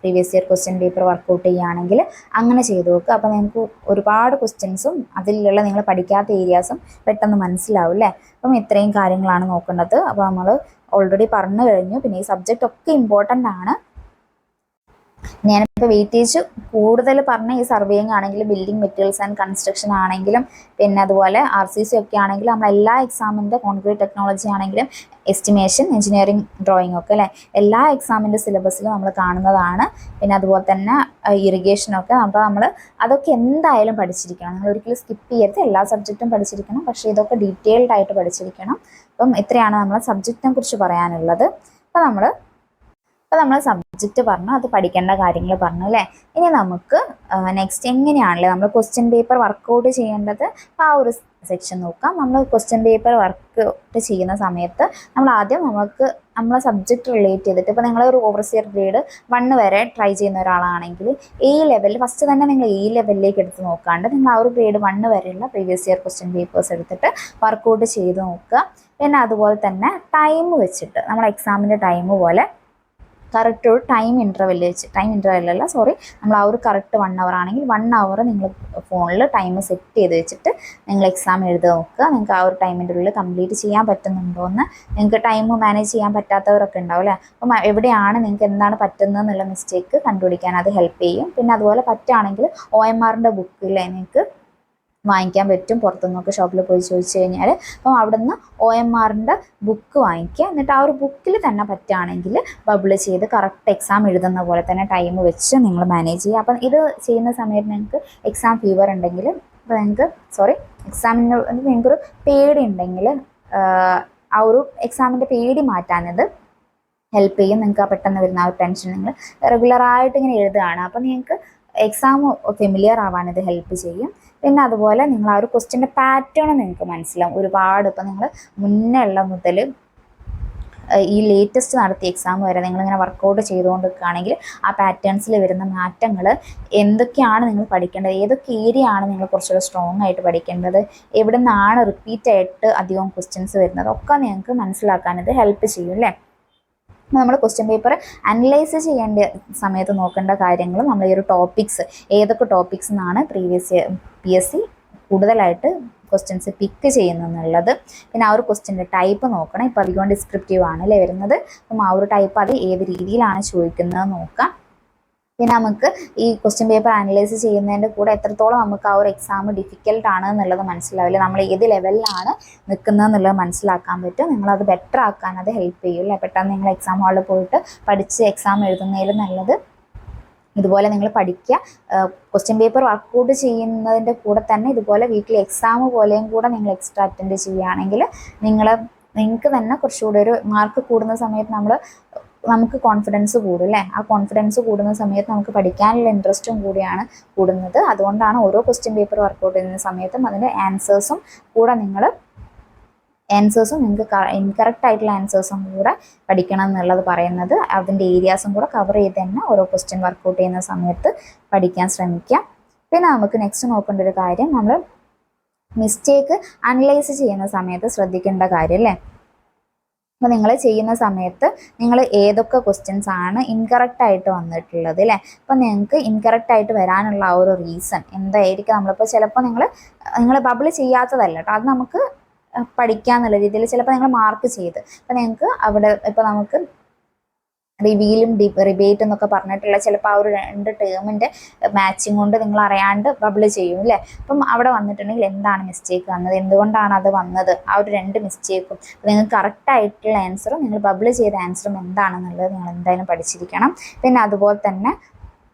previous year question paper work out ചെയ്യുകയാണെങ്കിൽ അങ്ങനെ ചെയ്ത് നോക്കുക. അപ്പോൾ നിങ്ങൾക്ക് ഒരുപാട് ക്വസ്റ്റ്യൻസും അതിലുള്ള നിങ്ങൾ പഠിക്കാത്ത ഏരിയാസും പെട്ടെന്ന് മനസ്സിലാവും അല്ലേ. അപ്പം ഇത്രയും കാര്യങ്ങളാണ് നോക്കേണ്ടത്. അപ്പോൾ നമ്മൾ ഓൾറെഡി പറഞ്ഞു കഴിഞ്ഞു. പിന്നെ ഈ സബ്ജക്റ്റ് ഒക്കെ ഇമ്പോർട്ടൻ്റ് ആണ്. ഞാനിപ്പോൾ വെയിറ്റേജ് കൂടുതൽ പറഞ്ഞ ഈ സർവേയിങ് ആണെങ്കിലും ബിൽഡിംഗ് മെറ്റീരിയൽസ് ആൻഡ് കൺസ്ട്രക്ഷൻ ആണെങ്കിലും പിന്നെ അതുപോലെ RCC ഒക്കെ ആണെങ്കിലും നമ്മളെല്ലാ എക്സാമിൻ്റെ കോൺക്രീറ്റ് ടെക്നോളജി ആണെങ്കിലും എസ്റ്റിമേഷൻ, എഞ്ചിനീയറിംഗ് ഡ്രോയിങ് ഒക്കെ അല്ലേ, എല്ലാ എക്സാമിൻ്റെ സിലബസിലും നമ്മൾ കാണുന്നതാണ്. പിന്നെ അതുപോലെ തന്നെ ഇറിഗേഷനൊക്കെ അപ്പോൾ നമ്മൾ അതൊക്കെ എന്തായാലും പഠിച്ചിരിക്കണം. നിങ്ങൾ ഒരിക്കലും സ്കിപ്പ് ചെയ്യരുത്, എല്ലാ സബ്ജക്റ്റും പഠിച്ചിരിക്കണം. പക്ഷേ ഇതൊക്കെ ഡീറ്റെയിൽഡ് ആയിട്ട് പഠിച്ചിരിക്കണം. അപ്പം ഇത്രയാണ് നമ്മളെ സബ്ജക്റ്റിനെ കുറിച്ച് പറയാനുള്ളത്. അപ്പോൾ നമ്മൾ സബ്ജക്റ്റ് പറഞ്ഞു, അത് പഠിക്കേണ്ട കാര്യങ്ങൾ പറഞ്ഞു അല്ലേ. ഇനി നമുക്ക് നെക്സ്റ്റ് എങ്ങനെയാണല്ലേ നമ്മൾ ക്വസ്റ്റ്യൻ പേപ്പർ വർക്കൗട്ട് ചെയ്യേണ്ടത്, അപ്പോൾ ആ ഒരു സെക്ഷൻ നോക്കാം. നമ്മൾ ക്വസ്റ്റ്യൻ പേപ്പർ വർക്കൗട്ട് ചെയ്യുന്ന സമയത്ത് നമ്മൾ ആദ്യം നമ്മളെ സബ്ജക്റ്റ് റിലേറ്റ് ചെയ്തിട്ട് ഇപ്പോൾ നിങ്ങളൊരു ഓവർസിയർ ഗ്രേഡ് 1 വരെ ട്രൈ ചെയ്യുന്ന ഒരാളാണെങ്കിൽ ഫസ്റ്റ് തന്നെ നിങ്ങൾ ലെവലിലേക്ക് എടുത്ത് നോക്കാണ്ട് നിങ്ങൾ ആ ഒരു ഗ്രേഡ് 1 വരെയുള്ള പ്രീവിയസ് ഇയർ ക്വസ്റ്റ്യൻ പേപ്പേഴ്സ് എടുത്തിട്ട് വർക്കൗട്ട് ചെയ്ത് നോക്കുക. പിന്നെ അതുപോലെ തന്നെ ടൈം വെച്ചിട്ട് നമ്മൾ എക്സാമിൻ്റെ ടൈം പോലെ കറക്റ്റ് ഒരു ടൈം ഇൻ്റർവെല്ലല്ല നമ്മൾ ആ ഒരു കറക്റ്റ് 1 അവർ ആണെങ്കിൽ 1 അവർ നിങ്ങൾ ഫോണിൽ ടൈം സെറ്റ് ചെയ്ത് വെച്ചിട്ട് നിങ്ങൾ എക്സാം എഴുതി നോക്കുക. നിങ്ങൾക്ക് ആ ഒരു ടൈമിൻ്റെ ഉള്ളിൽ കംപ്ലീറ്റ് ചെയ്യാൻ പറ്റുന്നുണ്ടോ എന്ന്. നിങ്ങൾക്ക് ടൈം മാനേജ് ചെയ്യാൻ പറ്റാത്തവരൊക്കെ ഉണ്ടാവും അല്ലേ. അപ്പം എവിടെയാണ് നിങ്ങൾക്ക് എന്താണ് പറ്റുന്നത് എന്നുള്ള മിസ്റ്റേക്ക് കണ്ടുപിടിക്കാൻ അത് ഹെൽപ്പ് ചെയ്യും. പിന്നെ അതുപോലെ പറ്റുകയാണെങ്കിൽ OMRൻ്റെ ബുക്കില്ലേ നിങ്ങൾക്ക് വാങ്ങിക്കാൻ പറ്റും. പുറത്തുനിന്നൊക്കെ ഷോപ്പിൽ പോയി ചോദിച്ചു കഴിഞ്ഞാൽ അപ്പം അവിടെ നിന്ന് OMRൻ്റെ ബുക്ക് വാങ്ങിക്കുക. എന്നിട്ട് ആ ഒരു ബുക്കിൽ തന്നെ പറ്റുകയാണെങ്കിൽ ബബിൾ ചെയ്ത് കറക്റ്റ് എക്സാം എഴുതുന്ന പോലെ തന്നെ ടൈം വെച്ച് നിങ്ങൾ മാനേജ് ചെയ്യുക. അപ്പം ഇത് ചെയ്യുന്ന സമയത്ത് നിങ്ങൾക്ക് എക്സാം ഫീവർ ഉണ്ടെങ്കിൽ നിങ്ങൾക്കൊരു പേടി ഉണ്ടെങ്കിൽ ആ ഒരു എക്സാമിൻ്റെ പേടി മാറ്റാനത് ഹെൽപ്പ് ചെയ്യും. നിങ്ങൾക്ക് ആ പെട്ടെന്ന് വരുന്ന ആ ഒരു ടെൻഷൻ നിങ്ങൾ റെഗുലറായിട്ട് ഇങ്ങനെ എഴുതുകയാണ്. അപ്പം നിങ്ങൾക്ക് എക്സാം ഫെമിലിയർ ആവാൻ ഇത് ഹെൽപ്പ് ചെയ്യും. പിന്നെ അതുപോലെ നിങ്ങൾ ആ ഒരു ക്വസ്റ്റ്യൻ്റെ പാറ്റേൺ നിങ്ങൾക്ക് മനസ്സിലാവും ഒരുപാട്. ഇപ്പം നിങ്ങൾ മുന്നേ ഉള്ള മുതൽ ഈ ലേറ്റസ്റ്റ് നടത്തിയ എക്സാം വരെ നിങ്ങളിങ്ങനെ വർക്കൗട്ട് ചെയ്തുകൊണ്ട് നിൽക്കുകയാണെങ്കിൽ ആ പാറ്റേൺസിൽ വരുന്ന മാറ്റങ്ങൾ എന്തൊക്കെയാണ് നിങ്ങൾ പഠിക്കേണ്ടത്, ഏതൊക്കെ ഏരിയ ആണ് നിങ്ങൾ കുറച്ചുകൂടെ സ്ട്രോങ് ആയിട്ട് പഠിക്കേണ്ടത്, എവിടെ നിന്നാണ് റിപ്പീറ്റ് ആയിട്ട് അധികം ക്വസ്റ്റ്യൻസ് വരുന്നത് ഒക്കെ നിങ്ങൾക്ക് മനസ്സിലാക്കാൻ ഇത് ഹെൽപ്പ് ചെയ്യും അല്ലേ. നമ്മൾ ക്വസ്റ്റ്യൻ പേപ്പർ അനലൈസ് ചെയ്യേണ്ട സമയത്ത് നോക്കേണ്ട കാര്യങ്ങളും നമ്മൾ ഈ ഒരു ടോപ്പിക്സ് ഏതൊക്കെ ടോപ്പിക്സ് എന്നാണ് പ്രീവിയസ് PSC കൂടുതലായിട്ട് ക്വസ്റ്റ്യൻസ് പിക്ക് ചെയ്യുന്നതെന്നുള്ളത്. പിന്നെ ആ ഒരു ക്വസ്റ്റ്യൻ്റെ ടൈപ്പ് നോക്കണം. ഇപ്പോൾ അധികം ഡിസ്ക്രിപ്റ്റീവ് ആണല്ലേ വരുന്നത്. അപ്പം ആ ഒരു ടൈപ്പ് അത് ഏത് രീതിയിലാണ് ചോദിക്കുന്നത് നോക്കാം. പിന്നെ നമുക്ക് ഈ ക്വസ്റ്റ്യൻ പേപ്പർ അനലൈസ് ചെയ്യുന്നതിൻ്റെ കൂടെ എത്രത്തോളം നമുക്ക് ആ ഒരു എക്സാം ഡിഫിക്കൽട്ട് ആണ് എന്നുള്ളത് മനസ്സിലാവില്ല. നമ്മൾ ഏത് ലെവലിലാണ് നിൽക്കുന്നത് എന്നുള്ളത് മനസ്സിലാക്കാൻ പറ്റും. നിങ്ങളത് ബെറ്റർ ആക്കാൻ അത് ഹെൽപ്പ് ചെയ്യും അല്ലേ. പെട്ടെന്ന് നിങ്ങൾ എക്സാം ഹാളിൽ പോയിട്ട് പഠിച്ച് എക്സാം എഴുതുന്നതിൽ നല്ലത് ഇതുപോലെ നിങ്ങൾ പഠിക്കുക. ക്വസ്റ്റ്യൻ പേപ്പർ വർക്കൗട്ട് ചെയ്യുന്നതിൻ്റെ കൂടെ തന്നെ ഇതുപോലെ വീക്കിലി എക്സാം പോലെയും കൂടെ നിങ്ങൾ എക്സ്ട്രാ അറ്റൻഡ് ചെയ്യുകയാണെങ്കിൽ നിങ്ങൾക്ക് തന്നെ കുറച്ചുകൂടി ഒരു മാർക്ക് കൂടുന്ന സമയത്ത് നമുക്ക് കോൺഫിഡൻസ് കൂടും അല്ലേ. ആ കോൺഫിഡൻസ് കൂടുന്ന സമയത്ത് നമുക്ക് പഠിക്കാനുള്ള ഇൻട്രസ്റ്റും കൂടിയാണ് കൂടുന്നത്. അതുകൊണ്ടാണ് ഓരോ ക്വസ്റ്റ്യൻ പേപ്പർ വർക്കൗട്ട് ചെയ്യുന്ന സമയത്തും അതിൻ്റെ ആൻസേഴ്സും നിങ്ങൾക്ക് ഇൻകറക്റ്റ് ആയിട്ടുള്ള ആൻസേഴ്സും കൂടെ പഠിക്കണം എന്നുള്ളത് പറയുന്നത്. അതിൻ്റെ ഏരിയാസും കൂടെ കവർ ചെയ്ത് തന്നെ ഓരോ ക്വസ്റ്റ്യൻ വർക്കൗട്ട് ചെയ്യുന്ന സമയത്ത് പഠിക്കാൻ ശ്രമിക്കാം. പിന്നെ നമുക്ക് നെക്സ്റ്റ് നോക്കേണ്ട ഒരു കാര്യം, നമ്മൾ മിസ്റ്റേക്ക് അനലൈസ് ചെയ്യുന്ന സമയത്ത് ശ്രദ്ധിക്കേണ്ട കാര്യം അല്ലേ. അപ്പോൾ നിങ്ങൾ ചെയ്യുന്ന സമയത്ത് നിങ്ങൾ ഏതൊക്കെ ക്വസ്റ്റ്യൻസ് ആണ് ഇൻകറക്റ്റ് ആയിട്ട് വന്നിട്ടുള്ളത് അല്ലേ. അപ്പോൾ നിങ്ങൾക്ക് ഇൻകറക്റ്റ് ആയിട്ട് വരാനുള്ള ആ ഒരു റീസൺ എന്തായിരിക്കും. നമ്മളിപ്പോൾ ചിലപ്പോൾ നിങ്ങൾ ബബിൾ ചെയ്യാത്തതല്ല കേട്ടോ, അത് നമുക്ക് പഠിക്കാന്നുള്ള രീതിയിൽ ചിലപ്പോൾ നിങ്ങൾ മാർക്ക് ചെയ്ത്, അപ്പോൾ നിങ്ങൾക്ക് അവിടെ ഇപ്പോൾ നമുക്ക് റിവീലും റിബേറ്റ് എന്നൊക്കെ പറഞ്ഞിട്ടുള്ള ചിലപ്പോൾ ആ ഒരു 2 ടേമിൻ്റെ മാച്ചിങ് കൊണ്ട് നിങ്ങൾ അറിയാണ്ട് ബബിൾ ചെയ്യും അല്ലേ. അപ്പം അവിടെ വന്നിട്ടുണ്ടെങ്കിൽ എന്താണ് മിസ്റ്റേക്ക് വന്നത്, എന്തുകൊണ്ടാണ് അത് വന്നത്, ആ ഒരു 2 മിസ്റ്റേക്കും നിങ്ങൾക്ക് കറക്റ്റായിട്ടുള്ള ആൻസറും നിങ്ങൾ ബബിൾ ചെയ്ത ആൻസറും എന്താണെന്നുള്ളത് നിങ്ങൾ എന്തായാലും പഠിച്ചിരിക്കണം. പിന്നെ അതുപോലെ തന്നെ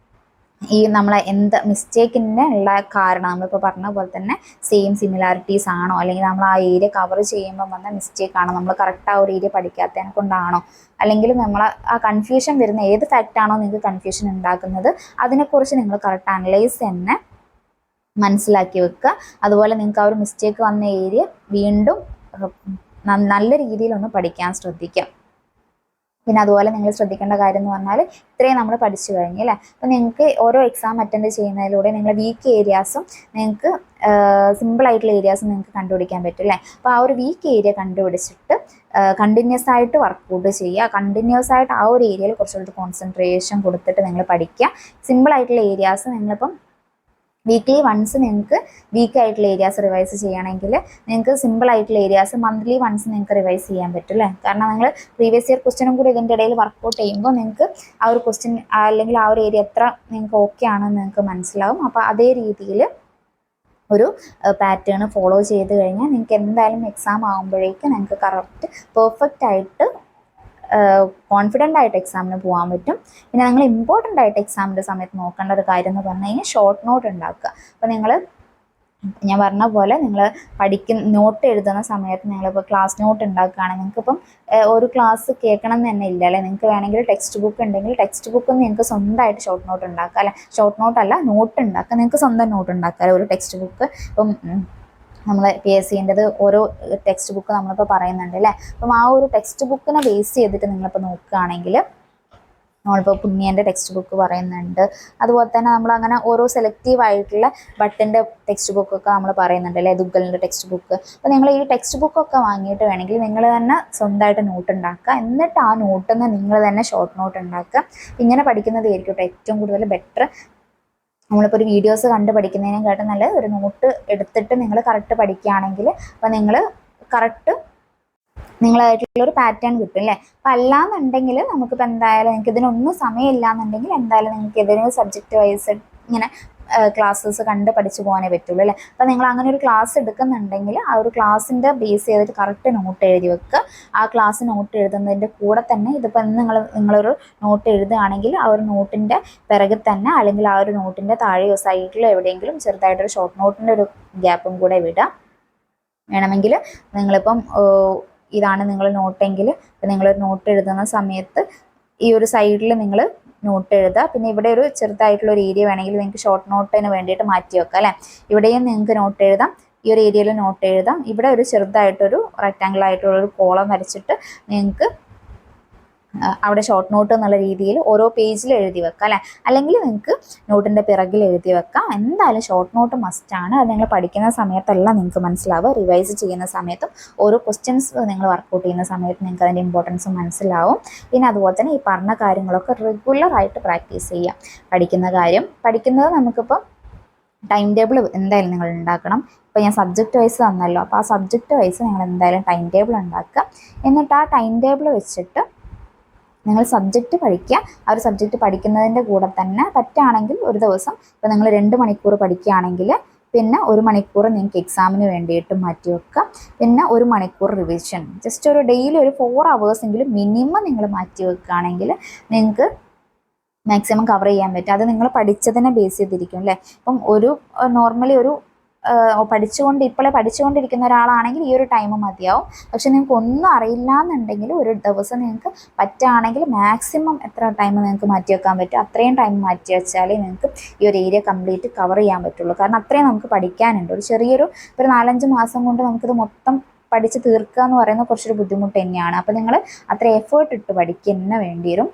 ഈ നമ്മളെ മിസ്റ്റേക്കിന് ഉള്ള കാരണം നമ്മളിപ്പോൾ പറഞ്ഞ പോലെ തന്നെ സെയിം സിമിലാരിറ്റീസ് ആണോ, അല്ലെങ്കിൽ നമ്മൾ ആ ഏരിയ കവർ ചെയ്യുമ്പോൾ വന്ന മിസ്റ്റേക്ക് ആണോ, നമ്മൾ കറക്റ്റ് ആ ഒരു ഏരിയ പഠിക്കാത്തതിനെ കൊണ്ടാണോ, അല്ലെങ്കിൽ നമ്മൾ ആ കൺഫ്യൂഷൻ വരുന്ന ഏത് ഫാക്റ്റാണോ നിങ്ങൾക്ക് കൺഫ്യൂഷൻ ഉണ്ടാക്കുന്നത് അതിനെക്കുറിച്ച് നിങ്ങൾ കറക്റ്റ് അനലൈസ് തന്നെ മനസ്സിലാക്കി വെക്കുക. അതുപോലെ നിങ്ങൾക്ക് ആ ഒരു മിസ്റ്റേക്ക് വന്ന ഏരിയ വീണ്ടും നല്ല രീതിയിലൊന്ന് പഠിക്കാൻ ശ്രദ്ധിക്കാം. പിന്നെ അതുപോലെ നിങ്ങൾ ശ്രദ്ധിക്കേണ്ട കാര്യം എന്ന് പറഞ്ഞാൽ ഇത്രയും നമ്മൾ പഠിച്ചു കഴിഞ്ഞു അല്ലേ. അപ്പോൾ നിങ്ങൾക്ക് ഓരോ എക്സാം അറ്റൻഡ് ചെയ്യുന്നതിലൂടെ നിങ്ങൾ വീക്ക് ഏരിയാസും നിങ്ങൾക്ക് സിമ്പിളായിട്ടുള്ള ഏരിയാസും നിങ്ങൾക്ക് കണ്ടുപിടിക്കാൻ പറ്റും അല്ലേ. അപ്പോൾ ആ ഒരു വീക്ക് ഏരിയ കണ്ടുപിടിച്ചിട്ട് കണ്ടിന്യൂസ് ആയിട്ട് വർക്കൗട്ട് ചെയ്യുക. കണ്ടിന്യൂസ് ആയിട്ട് ആ ഒരു ഏരിയയിൽ കുറച്ചുകൂടി കോൺസെൻട്രേഷൻ കൊടുത്തിട്ട് നിങ്ങൾ പഠിക്കുക. സിമ്പിളായിട്ടുള്ള ഏരിയാസ് നിങ്ങളിപ്പം വീക്ക്ലി വൺസ് നിങ്ങൾക്ക് വീക്കായിട്ടുള്ള ഏരിയാസ് റിവൈസ് ചെയ്യണമെങ്കിൽ നിങ്ങൾക്ക് സിമ്പിൾ ആയിട്ടുള്ള ഏരിയാസ് മന്ത്ലി വൺസ് നിങ്ങൾക്ക് റിവൈസ് ചെയ്യാൻ പറ്റും അല്ലേ. കാരണം നിങ്ങൾ പ്രീവിയസ് ഇയർ ക്വസ്റ്റ്യനും കൂടി ഇതിൻ്റെ ഇടയിൽ വർക്കൗട്ട് ചെയ്യുമ്പോൾ നിങ്ങൾക്ക് ആ ഒരു ക്വസ്റ്റ്യൻ അല്ലെങ്കിൽ ആ ഒരു ഏരിയ എത്ര നിങ്ങൾക്ക് ഓക്കെ ആണെന്ന് നിങ്ങൾക്ക് മനസ്സിലാവും. അപ്പോൾ അതേ രീതിയിൽ ഒരു പാറ്റേൺ ഫോളോ ചെയ്ത് കഴിഞ്ഞാൽ നിങ്ങൾക്ക് എന്തായാലും എക്സാം ആകുമ്പോഴേക്കും നിങ്ങൾക്ക് കറക്റ്റ് പെർഫെക്റ്റ് ആയിട്ട് കോൺഫിഡൻ്റ് ആയിട്ട് എക്സാമിന് പോകാൻ പറ്റും. പിന്നെ നിങ്ങൾ ഇമ്പോർട്ടൻ്റ് ആയിട്ട് എക്സാമിൻ്റെ സമയത്ത് നോക്കേണ്ട ഒരു കാര്യം എന്ന് പറഞ്ഞു കഴിഞ്ഞാൽ ഷോർട്ട് നോട്ട് ഉണ്ടാക്കുക. അപ്പോൾ ഞാൻ പറഞ്ഞ പോലെ നിങ്ങൾ നോട്ട് എഴുതുന്ന സമയത്ത് നിങ്ങളിപ്പോൾ ക്ലാസ് നോട്ട് ഉണ്ടാക്കുകയാണെങ്കിൽ നിങ്ങൾക്കിപ്പം ഒരു ക്ലാസ് കേൾക്കണം എന്ന് തന്നെ ഇല്ല അല്ലേ. നിങ്ങൾക്ക് വേണമെങ്കിൽ ടെക്സ്റ്റ് ബുക്ക് ഉണ്ടെങ്കിൽ ടെക്സ്റ്റ് ബുക്ക് നിങ്ങൾക്ക് സ്വന്തമായിട്ട് ഷോർട്ട് നോട്ട് ഉണ്ടാക്കുക അല്ലെ. ഷോർട്ട് നോട്ടല്ല നോട്ട് ഉണ്ടാക്കുക, നിങ്ങൾക്ക് സ്വന്തം നോട്ട് ഉണ്ടാക്കുക. ഒരു ടെക്സ്റ്റ് ബുക്ക് ഇപ്പം നമ്മൾ PSCൻ്റെത് ഓരോ ടെക്സ്റ്റ് ബുക്ക് നമ്മളിപ്പോൾ പറയുന്നുണ്ട് അല്ലേ. അപ്പം ആ ഒരു ടെക്സ്റ്റ് ബുക്കിനെ ബേസ് ചെയ്തിട്ട് നിങ്ങളിപ്പോൾ നോക്കുകയാണെങ്കിൽ നമ്മളിപ്പോൾ പുണ്യേൻ്റെ ടെക്സ്റ്റ് ബുക്ക് പറയുന്നുണ്ട്. അതുപോലെ തന്നെ നമ്മളങ്ങനെ ഓരോ സെലക്റ്റീവ് ആയിട്ടുള്ള ബട്ടിൻ്റെ ടെക്സ്റ്റ് ബുക്കൊക്കെ നമ്മൾ പറയുന്നുണ്ട് അല്ലേ, ദുഗ്ഗലിൻ്റെ ടെക്സ്റ്റ് ബുക്ക്. അപ്പോൾ നിങ്ങൾ ഈ ടെക്സ്റ്റ് ബുക്കൊക്കെ വാങ്ങിയിട്ട് വേണമെങ്കിൽ നിങ്ങൾ തന്നെ സ്വന്തമായിട്ട് നോട്ട് ഉണ്ടാക്കുക. എന്നിട്ട് ആ നോട്ടിൽ നിന്ന് നിങ്ങൾ തന്നെ ഷോർട്ട് നോട്ട് ഉണ്ടാക്കുക. ഇങ്ങനെ പഠിക്കുന്നതായിരിക്കും ഏറ്റവും കൂടുതൽ ബെറ്റർ. നമ്മളിപ്പോൾ ഒരു വീഡിയോസ് കണ്ട് പഠിക്കുന്നതിനെക്കാട്ടും നല്ലത് ഒരു നോട്ട് എടുത്തിട്ട് നിങ്ങൾ കറക്റ്റ് പഠിക്കുകയാണെങ്കിൽ അപ്പോൾ നിങ്ങൾ കറക്റ്റ് നിങ്ങളായിട്ടുള്ളൊരു പാറ്റേൺ കിട്ടും അല്ലേ. അപ്പം അല്ലാന്നുണ്ടെങ്കിൽ നമുക്കിപ്പോൾ എന്തായാലും നിങ്ങൾക്ക് ഇതിനൊന്നും സമയമില്ല എന്നുണ്ടെങ്കിൽ എന്തായാലും നിങ്ങൾക്ക് ഏതെങ്കിലും സബ്ജക്റ്റ് വൈസ് ഇങ്ങനെ ക്ലാസ്സസ് കണ്ട് പഠിച്ചു പോകാനേ പറ്റുള്ളൂ അല്ലേ. അപ്പോൾ നിങ്ങൾ അങ്ങനെ ഒരു ക്ലാസ് എടുക്കുന്നുണ്ടെങ്കിൽ ആ ഒരു ക്ലാസ്സിൻ്റെ ബേസ് ചെയ്തിട്ട് കറക്റ്റ് നോട്ട് എഴുതി വെക്കുക. ആ ക്ലാസ് നോട്ട് എഴുതുന്നതിൻ്റെ കൂടെ തന്നെ ഇതിപ്പോൾ നിങ്ങളൊരു നോട്ട് എഴുതുകയാണെങ്കിൽ ആ ഒരു നോട്ടിൻ്റെ പിറകിൽ തന്നെ അല്ലെങ്കിൽ ആ ഒരു നോട്ടിൻ്റെ താഴെയോ സൈഡിലോ എവിടെയെങ്കിലും ചെറുതായിട്ടൊരു ഷോർട്ട് നോട്ടിൻ്റെ ഒരു ഗ്യാപ്പും കൂടെ വിടാം. വേണമെങ്കിൽ നിങ്ങളിപ്പം ഇതാണ് നിങ്ങൾ നോട്ടെങ്കിൽ നിങ്ങളൊരു നോട്ട് എഴുതുന്ന സമയത്ത് ഈ ഒരു സൈഡിൽ നിങ്ങൾ നോട്ട് എഴുതുക. പിന്നെ ഇവിടെ ഒരു ചെറുതായിട്ടുള്ള ഒരു ഏരിയ വേണമെങ്കിൽ നിങ്ങൾക്ക് ഷോർട്ട് നോട്ടിന് വേണ്ടിയിട്ട് മാറ്റി വെക്കാം അല്ലേ. ഇവിടെയും നിങ്ങൾക്ക് നോട്ട് എഴുതാം, ഈ ഒരു ഏരിയയിൽ നോട്ട് എഴുതാം. ഇവിടെ ഒരു ചെറുതായിട്ടൊരു റെക്റ്റാങ്കിൾ ആയിട്ടുള്ളൊരു കോളം വരച്ചിട്ട് നിങ്ങൾക്ക് അവിടെ ഷോർട്ട് നോട്ട് എന്നുള്ള രീതിയിൽ ഓരോ പേജിൽ എഴുതി വെക്കാം അല്ലേ. അല്ലെങ്കിൽ നിങ്ങൾക്ക് നോട്ടിൻ്റെ പിറകിൽ എഴുതി വെക്കാം. എന്തായാലും ഷോർട്ട് നോട്ട് മസ്റ്റാണ്. അത് നിങ്ങൾ പഠിക്കുന്ന സമയത്തല്ല നിങ്ങൾക്ക് മനസ്സിലാവുക, റിവൈസ് ചെയ്യുന്ന സമയത്തും ഓരോ ക്വസ്റ്റ്യൻസ് നിങ്ങൾ വർക്കൗട്ട് ചെയ്യുന്ന സമയത്ത് നിങ്ങൾക്ക് അതിൻ്റെ ഇമ്പോർട്ടൻസ് മനസ്സിലാവും. പിന്നെ അതുപോലെ തന്നെ ഈ പറഞ്ഞ കാര്യങ്ങളൊക്കെ റെഗുലറായിട്ട് പ്രാക്ടീസ് ചെയ്യാം. പഠിക്കുന്നത് നമുക്കിപ്പം ടൈം ടേബിൾ എന്തായാലും നിങ്ങൾ ഉണ്ടാക്കണം. ഇപ്പോൾ ഞാൻ സബ്ജക്റ്റ് വൈസ് തന്നല്ലോ, അപ്പോൾ ആ സബ്ജക്റ്റ് വൈസ് നിങ്ങൾ എന്തായാലും ടൈം ടേബിൾ ഉണ്ടാക്കുക. എന്നിട്ട് ആ ടൈം ടേബിൾ വെച്ചിട്ട് നിങ്ങൾ സബ്ജക്റ്റ് പഠിക്കുക. ആ ഒരു സബ്ജക്റ്റ് പഠിക്കുന്നതിൻ്റെ കൂടെ തന്നെ പറ്റുകയാണെങ്കിൽ ഒരു ദിവസം ഇപ്പോൾ നിങ്ങൾ 2 മണിക്കൂർ പഠിക്കുകയാണെങ്കിൽ പിന്നെ 1 മണിക്കൂർ നിങ്ങൾക്ക് എക്സാമിന് വേണ്ടിയിട്ട് മാറ്റി വെക്കുക. പിന്നെ 1 മണിക്കൂർ റിവിഷൻ, ജസ്റ്റ് ഒരു ഡെയിലി ഒരു 4 hours എങ്കിലും മിനിമം നിങ്ങൾ മാറ്റി വെക്കുകയാണെങ്കിൽ നിങ്ങൾക്ക് മാക്സിമം കവർ ചെയ്യാൻ പറ്റും. അത് നിങ്ങൾ പഠിച്ചതിനെ ബേസ് ചെയ്തിരിക്കും അല്ലേ. ഇപ്പം നോർമലി ഇപ്പോഴേ പഠിച്ചുകൊണ്ടിരിക്കുന്ന ഒരാളാണെങ്കിൽ ഈ ഒരു ടൈം മതിയാവും. പക്ഷെ നിങ്ങൾക്ക് ഒന്നും അറിയില്ല എന്നുണ്ടെങ്കിൽ ഒരു ദിവസം നിങ്ങൾക്ക് പറ്റുകയാണെങ്കിൽ മാക്സിമം എത്ര ടൈം നിങ്ങൾക്ക് മാറ്റി വെക്കാൻ പറ്റും അത്രയും ടൈം മാറ്റി വെച്ചാലേ നിങ്ങൾക്ക് ഈ ഒരു ഏരിയ കംപ്ലീറ്റ് കവർ ചെയ്യാൻ പറ്റുള്ളൂ. കാരണം അത്രയും നമുക്ക് പഠിക്കാനുണ്ട്. ഒരു 4-5 മാസം കൊണ്ട് നമുക്കിത് മൊത്തം പഠിച്ച് തീർക്കുക എന്ന് പറയുന്നത് കുറച്ചൊരു ബുദ്ധിമുട്ട് തന്നെയാണ്. അപ്പോൾ നിങ്ങൾ അത്ര എഫേർട്ട് ഇട്ട് പഠിക്കുക തന്നെ വേണ്ടി വരും.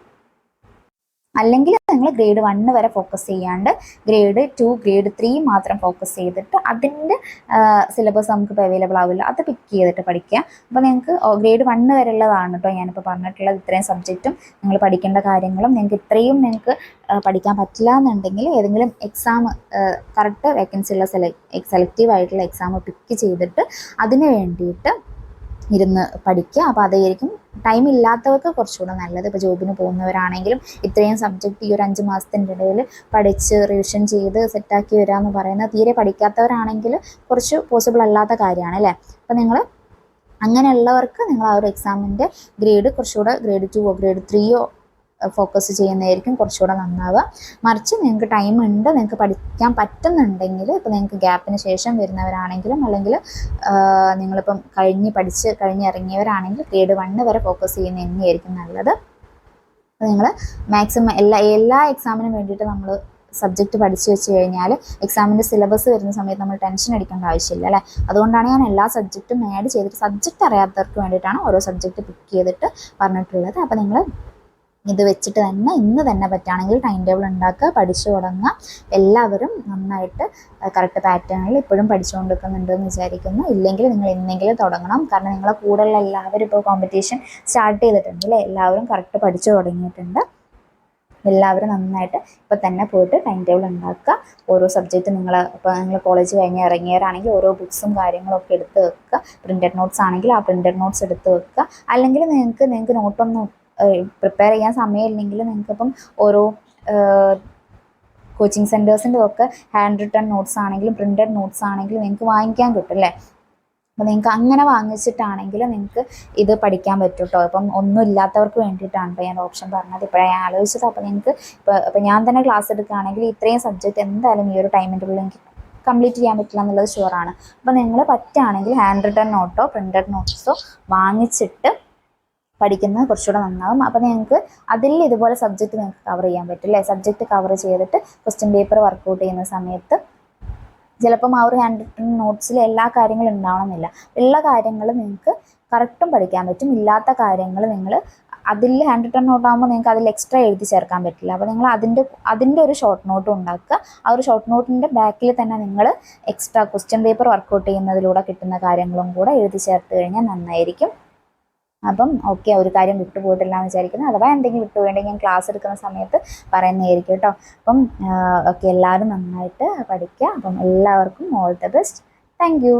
അല്ലെങ്കിൽ നിങ്ങൾ ഗ്രേഡ് 1 വരെ ഫോക്കസ് ചെയ്യാണ്ട് ഗ്രേഡ് 2 ഗ്രേഡ് 3 മാത്രം ഫോക്കസ് ചെയ്തിട്ട് അതിൻ്റെ സിലബസ് നമുക്കിപ്പോൾ അവൈലബിൾ ആവില്ല, അത് പിക്ക് ചെയ്തിട്ട് പഠിക്കുക. അപ്പോൾ നിങ്ങൾക്ക് ഗ്രേഡ് 1 വരെ ഉള്ളതാണ് കേട്ടോ ഞാനിപ്പോൾ പറഞ്ഞിട്ടുള്ളത്. ഇത്രയും സബ്ജക്റ്റും നിങ്ങൾ പഠിക്കേണ്ട കാര്യങ്ങളും നിങ്ങൾക്ക് പഠിക്കാൻ പറ്റില്ല എന്നുണ്ടെങ്കിൽ ഏതെങ്കിലും എക്സാം കറക്റ്റ് വേക്കൻസി ഉള്ള സെലക്റ്റീവ് ആയിട്ടുള്ള എക്സാം പിക്ക് ചെയ്തിട്ട് അതിന് വേണ്ടിയിട്ട് ഇരുന്ന് പഠിക്കുക. അപ്പോൾ അതായിരിക്കും ടൈം ഇല്ലാത്തവർക്ക് കുറച്ചുകൂടെ നല്ലത്. ഇപ്പോൾ ജോബിന് പോകുന്നവരാണെങ്കിലും ഇത്രയും സബ്ജക്റ്റ് ഈ ഒരു 5 മാസത്തിൻ്റെ ഇടയിൽ പഠിച്ച് റിവിഷൻ ചെയ്ത് സെറ്റാക്കി വരിക എന്ന് പറയുന്നത് തീരെ പഠിക്കാത്തവരാണെങ്കിൽ കുറച്ച് പോസിബിൾ അല്ലാത്ത കാര്യമാണ് അല്ലേ. അപ്പോൾ നിങ്ങൾ അങ്ങനെയുള്ളവർക്ക് നിങ്ങൾ ആ ഒരു എക്സാമിൻ്റെ ഗ്രേഡ് കുറച്ചുകൂടെ ഗ്രേഡ് 2 ഗ്രേഡ് 3 ഫോക്കസ് ചെയ്യുന്നതായിരിക്കും കുറച്ചുകൂടെ നന്നാവുക. മറിച്ച് നിങ്ങൾക്ക് ടൈം ഉണ്ട്, നിങ്ങൾക്ക് പഠിക്കാൻ പറ്റുന്നുണ്ടെങ്കിൽ, ഇപ്പോൾ നിങ്ങൾക്ക് ഗ്യാപ്പിന് ശേഷം വരുന്നവരാണെങ്കിലും അല്ലെങ്കിൽ നിങ്ങളിപ്പം കഴിഞ്ഞിറങ്ങിയവരാണെങ്കിൽ ഗ്രേഡ് 1 വരെ ഫോക്കസ് ചെയ്യുന്നത് തന്നെയായിരിക്കും നല്ലത്. അപ്പോൾ നിങ്ങൾ മാക്സിമം എല്ലാ എക്സാമിനും വേണ്ടിയിട്ട് നമ്മൾ സബ്ജക്റ്റ് പഠിച്ചു വെച്ച് കഴിഞ്ഞാൽ എക്സാമിൻ്റെ സിലബസ് വരുന്ന സമയത്ത് നമ്മൾ ടെൻഷൻ അടിക്കേണ്ട ആവശ്യമില്ല അല്ലേ. അതുകൊണ്ടാണ് ഞാൻ എല്ലാ സബ്ജക്റ്റും ആഡ് ചെയ്തിട്ട് സബ്ജക്റ്റ് അറിയാത്തവർക്ക് വേണ്ടിയിട്ടാണ് ഓരോ സബ്ജക്റ്റ് പിക്ക് ചെയ്തിട്ട് പറഞ്ഞിട്ടുള്ളത്. അപ്പോൾ നിങ്ങൾ ഇത് വെച്ചിട്ട് തന്നെ ഇന്ന് തന്നെ പറ്റുകയാണെങ്കിൽ ടൈം ടേബിൾ ഉണ്ടാക്കുക, പഠിച്ചു തുടങ്ങുക. എല്ലാവരും നന്നായിട്ട് കറക്റ്റ് പാറ്റേണിൽ ഇപ്പോഴും പഠിച്ചുകൊണ്ടിരിക്കുന്നുണ്ടെന്ന് വിചാരിക്കുന്നു. ഇല്ലെങ്കിൽ നിങ്ങൾ എന്തെങ്കിലും തുടങ്ങണം. കാരണം നിങ്ങളെ കൂടെയുള്ള എല്ലാവരും ഇപ്പോൾ കോമ്പറ്റീഷൻ സ്റ്റാർട്ട് ചെയ്തിട്ടുണ്ട് അല്ലേ. എല്ലാവരും കറക്റ്റ് പഠിച്ചു തുടങ്ങിയിട്ടുണ്ട്. എല്ലാവരും നന്നായിട്ട് ഇപ്പോൾ തന്നെ പോയിട്ട് ടൈം ടേബിൾ ഉണ്ടാക്കുക. ഓരോ സബ്ജക്റ്റ് ഇപ്പോൾ നിങ്ങൾ കോളേജ് കഴിഞ്ഞ് ഇറങ്ങിയവരാണെങ്കിൽ ഓരോ ബുക്സും കാര്യങ്ങളൊക്കെ എടുത്ത് വെക്കുക. പ്രിൻറ്റഡ് നോട്ട്സ് ആണെങ്കിൽ ആ പ്രിൻറ്റഡ് നോട്ട്സ് എടുത്ത് വെക്കുക. അല്ലെങ്കിൽ നിങ്ങൾക്ക് നോട്ടൊന്നും പ്രിപ്പയർ ചെയ്യാൻ സമയമില്ലെങ്കിൽ നിങ്ങൾക്കിപ്പം ഓരോ കോച്ചിങ് സെൻറ്റേഴ്സിൻ്റെ ഒക്കെ ഹാൻഡ് റിട്ടൺ നോട്ട്സ് ആണെങ്കിലും പ്രിൻറ്റഡ് നോട്ട്സ് ആണെങ്കിലും നിങ്ങൾക്ക് വാങ്ങിക്കാൻ കിട്ടും അല്ലേ. അപ്പോൾ നിങ്ങൾക്ക് അങ്ങനെ വാങ്ങിച്ചിട്ടാണെങ്കിൽ നിങ്ങൾക്ക് ഇത് പഠിക്കാൻ പറ്റും കേട്ടോ. ഇപ്പം ഒന്നും ഇല്ലാത്തവർക്ക് വേണ്ടിയിട്ടാണ് കേട്ടോ ഞാൻ ഓപ്ഷൻ പറഞ്ഞത്. ഇപ്പോഴാണ് ഞാൻ ആലോചിച്ചത്. അപ്പോൾ നിങ്ങൾക്ക് ഇപ്പോൾ ഞാൻ തന്നെ ക്ലാസ് എടുക്കുകയാണെങ്കിൽ ഇത്രയും സബ്ജക്റ്റ് എന്തായാലും ഈ ഒരു ടൈമിൻ്റെ ഉള്ളിൽ എനിക്ക് കംപ്ലീറ്റ് ചെയ്യാൻ പറ്റില്ല എന്നുള്ളത് ഷുവറാണ്. അപ്പോൾ നിങ്ങൾ പറ്റുകയാണെങ്കിൽ ഹാൻഡ് റിട്ടൺ നോട്ടോ പ്രിൻറ്റഡ് നോട്ട്സോ വാങ്ങിച്ചിട്ട് പഠിക്കുന്നത് കുറച്ചുകൂടെ നന്നാവും. അപ്പോൾ നിങ്ങൾക്ക് അതിൽ ഇതുപോലെ സബ്ജക്റ്റ് നിങ്ങൾക്ക് കവർ ചെയ്യാൻ പറ്റും അല്ലേ. സബ്ജക്റ്റ് കവർ ചെയ്തിട്ട് ക്വസ്റ്റ്യൻ പേപ്പർ വർക്കൗട്ട് ചെയ്യുന്ന സമയത്ത് ചിലപ്പം ആ ഒരു ഹാൻഡ് റിട്ടൺ നോട്ട്സിൽ എല്ലാ കാര്യങ്ങളും ഉണ്ടാവണമെന്നില്ല. ഉള്ള കാര്യങ്ങൾ നിങ്ങൾക്ക് കറക്റ്റും പഠിക്കാൻ പറ്റും. ഇല്ലാത്ത കാര്യങ്ങൾ നിങ്ങൾ അതിൽ ഹാൻഡ് റിട്ടൺ നോട്ടാകുമ്പോൾ നിങ്ങൾക്ക് അതിൽ എക്സ്ട്രാ എഴുതി ചേർക്കാൻ പറ്റില്ല. അപ്പോൾ നിങ്ങൾ അതിൻ്റെ ഒരു ഷോർട്ട് നോട്ടും ഉണ്ടാക്കുക. ആ ഒരു ഷോർട്ട് നോട്ടിൻ്റെ ബാക്കിൽ തന്നെ നിങ്ങൾ എക്സ്ട്രാ ക്വസ്റ്റ്യൻ പേപ്പർ വർക്കൗട്ട് ചെയ്യുന്നതിലൂടെ കിട്ടുന്ന കാര്യങ്ങളും കൂടെ എഴുതി ചേർത്ത് കഴിഞ്ഞാൽ നന്നായിരിക്കും. അപ്പം ഓക്കെ, ഒരു കാര്യം വിട്ടുപോയിട്ടില്ല എന്ന് വിചാരിക്കുന്നു. അഥവാ എന്തെങ്കിലും വിട്ടുപോയിട്ടുണ്ടെങ്കിൽ ഞാൻ ക്ലാസ് എടുക്കുന്ന സമയത്ത് പറയുന്നതായിരിക്കും കേട്ടോ. അപ്പം ഓക്കെ, എല്ലാവരും നന്നായിട്ട് പഠിക്കുക. അപ്പം എല്ലാവർക്കും all the best. Thank you.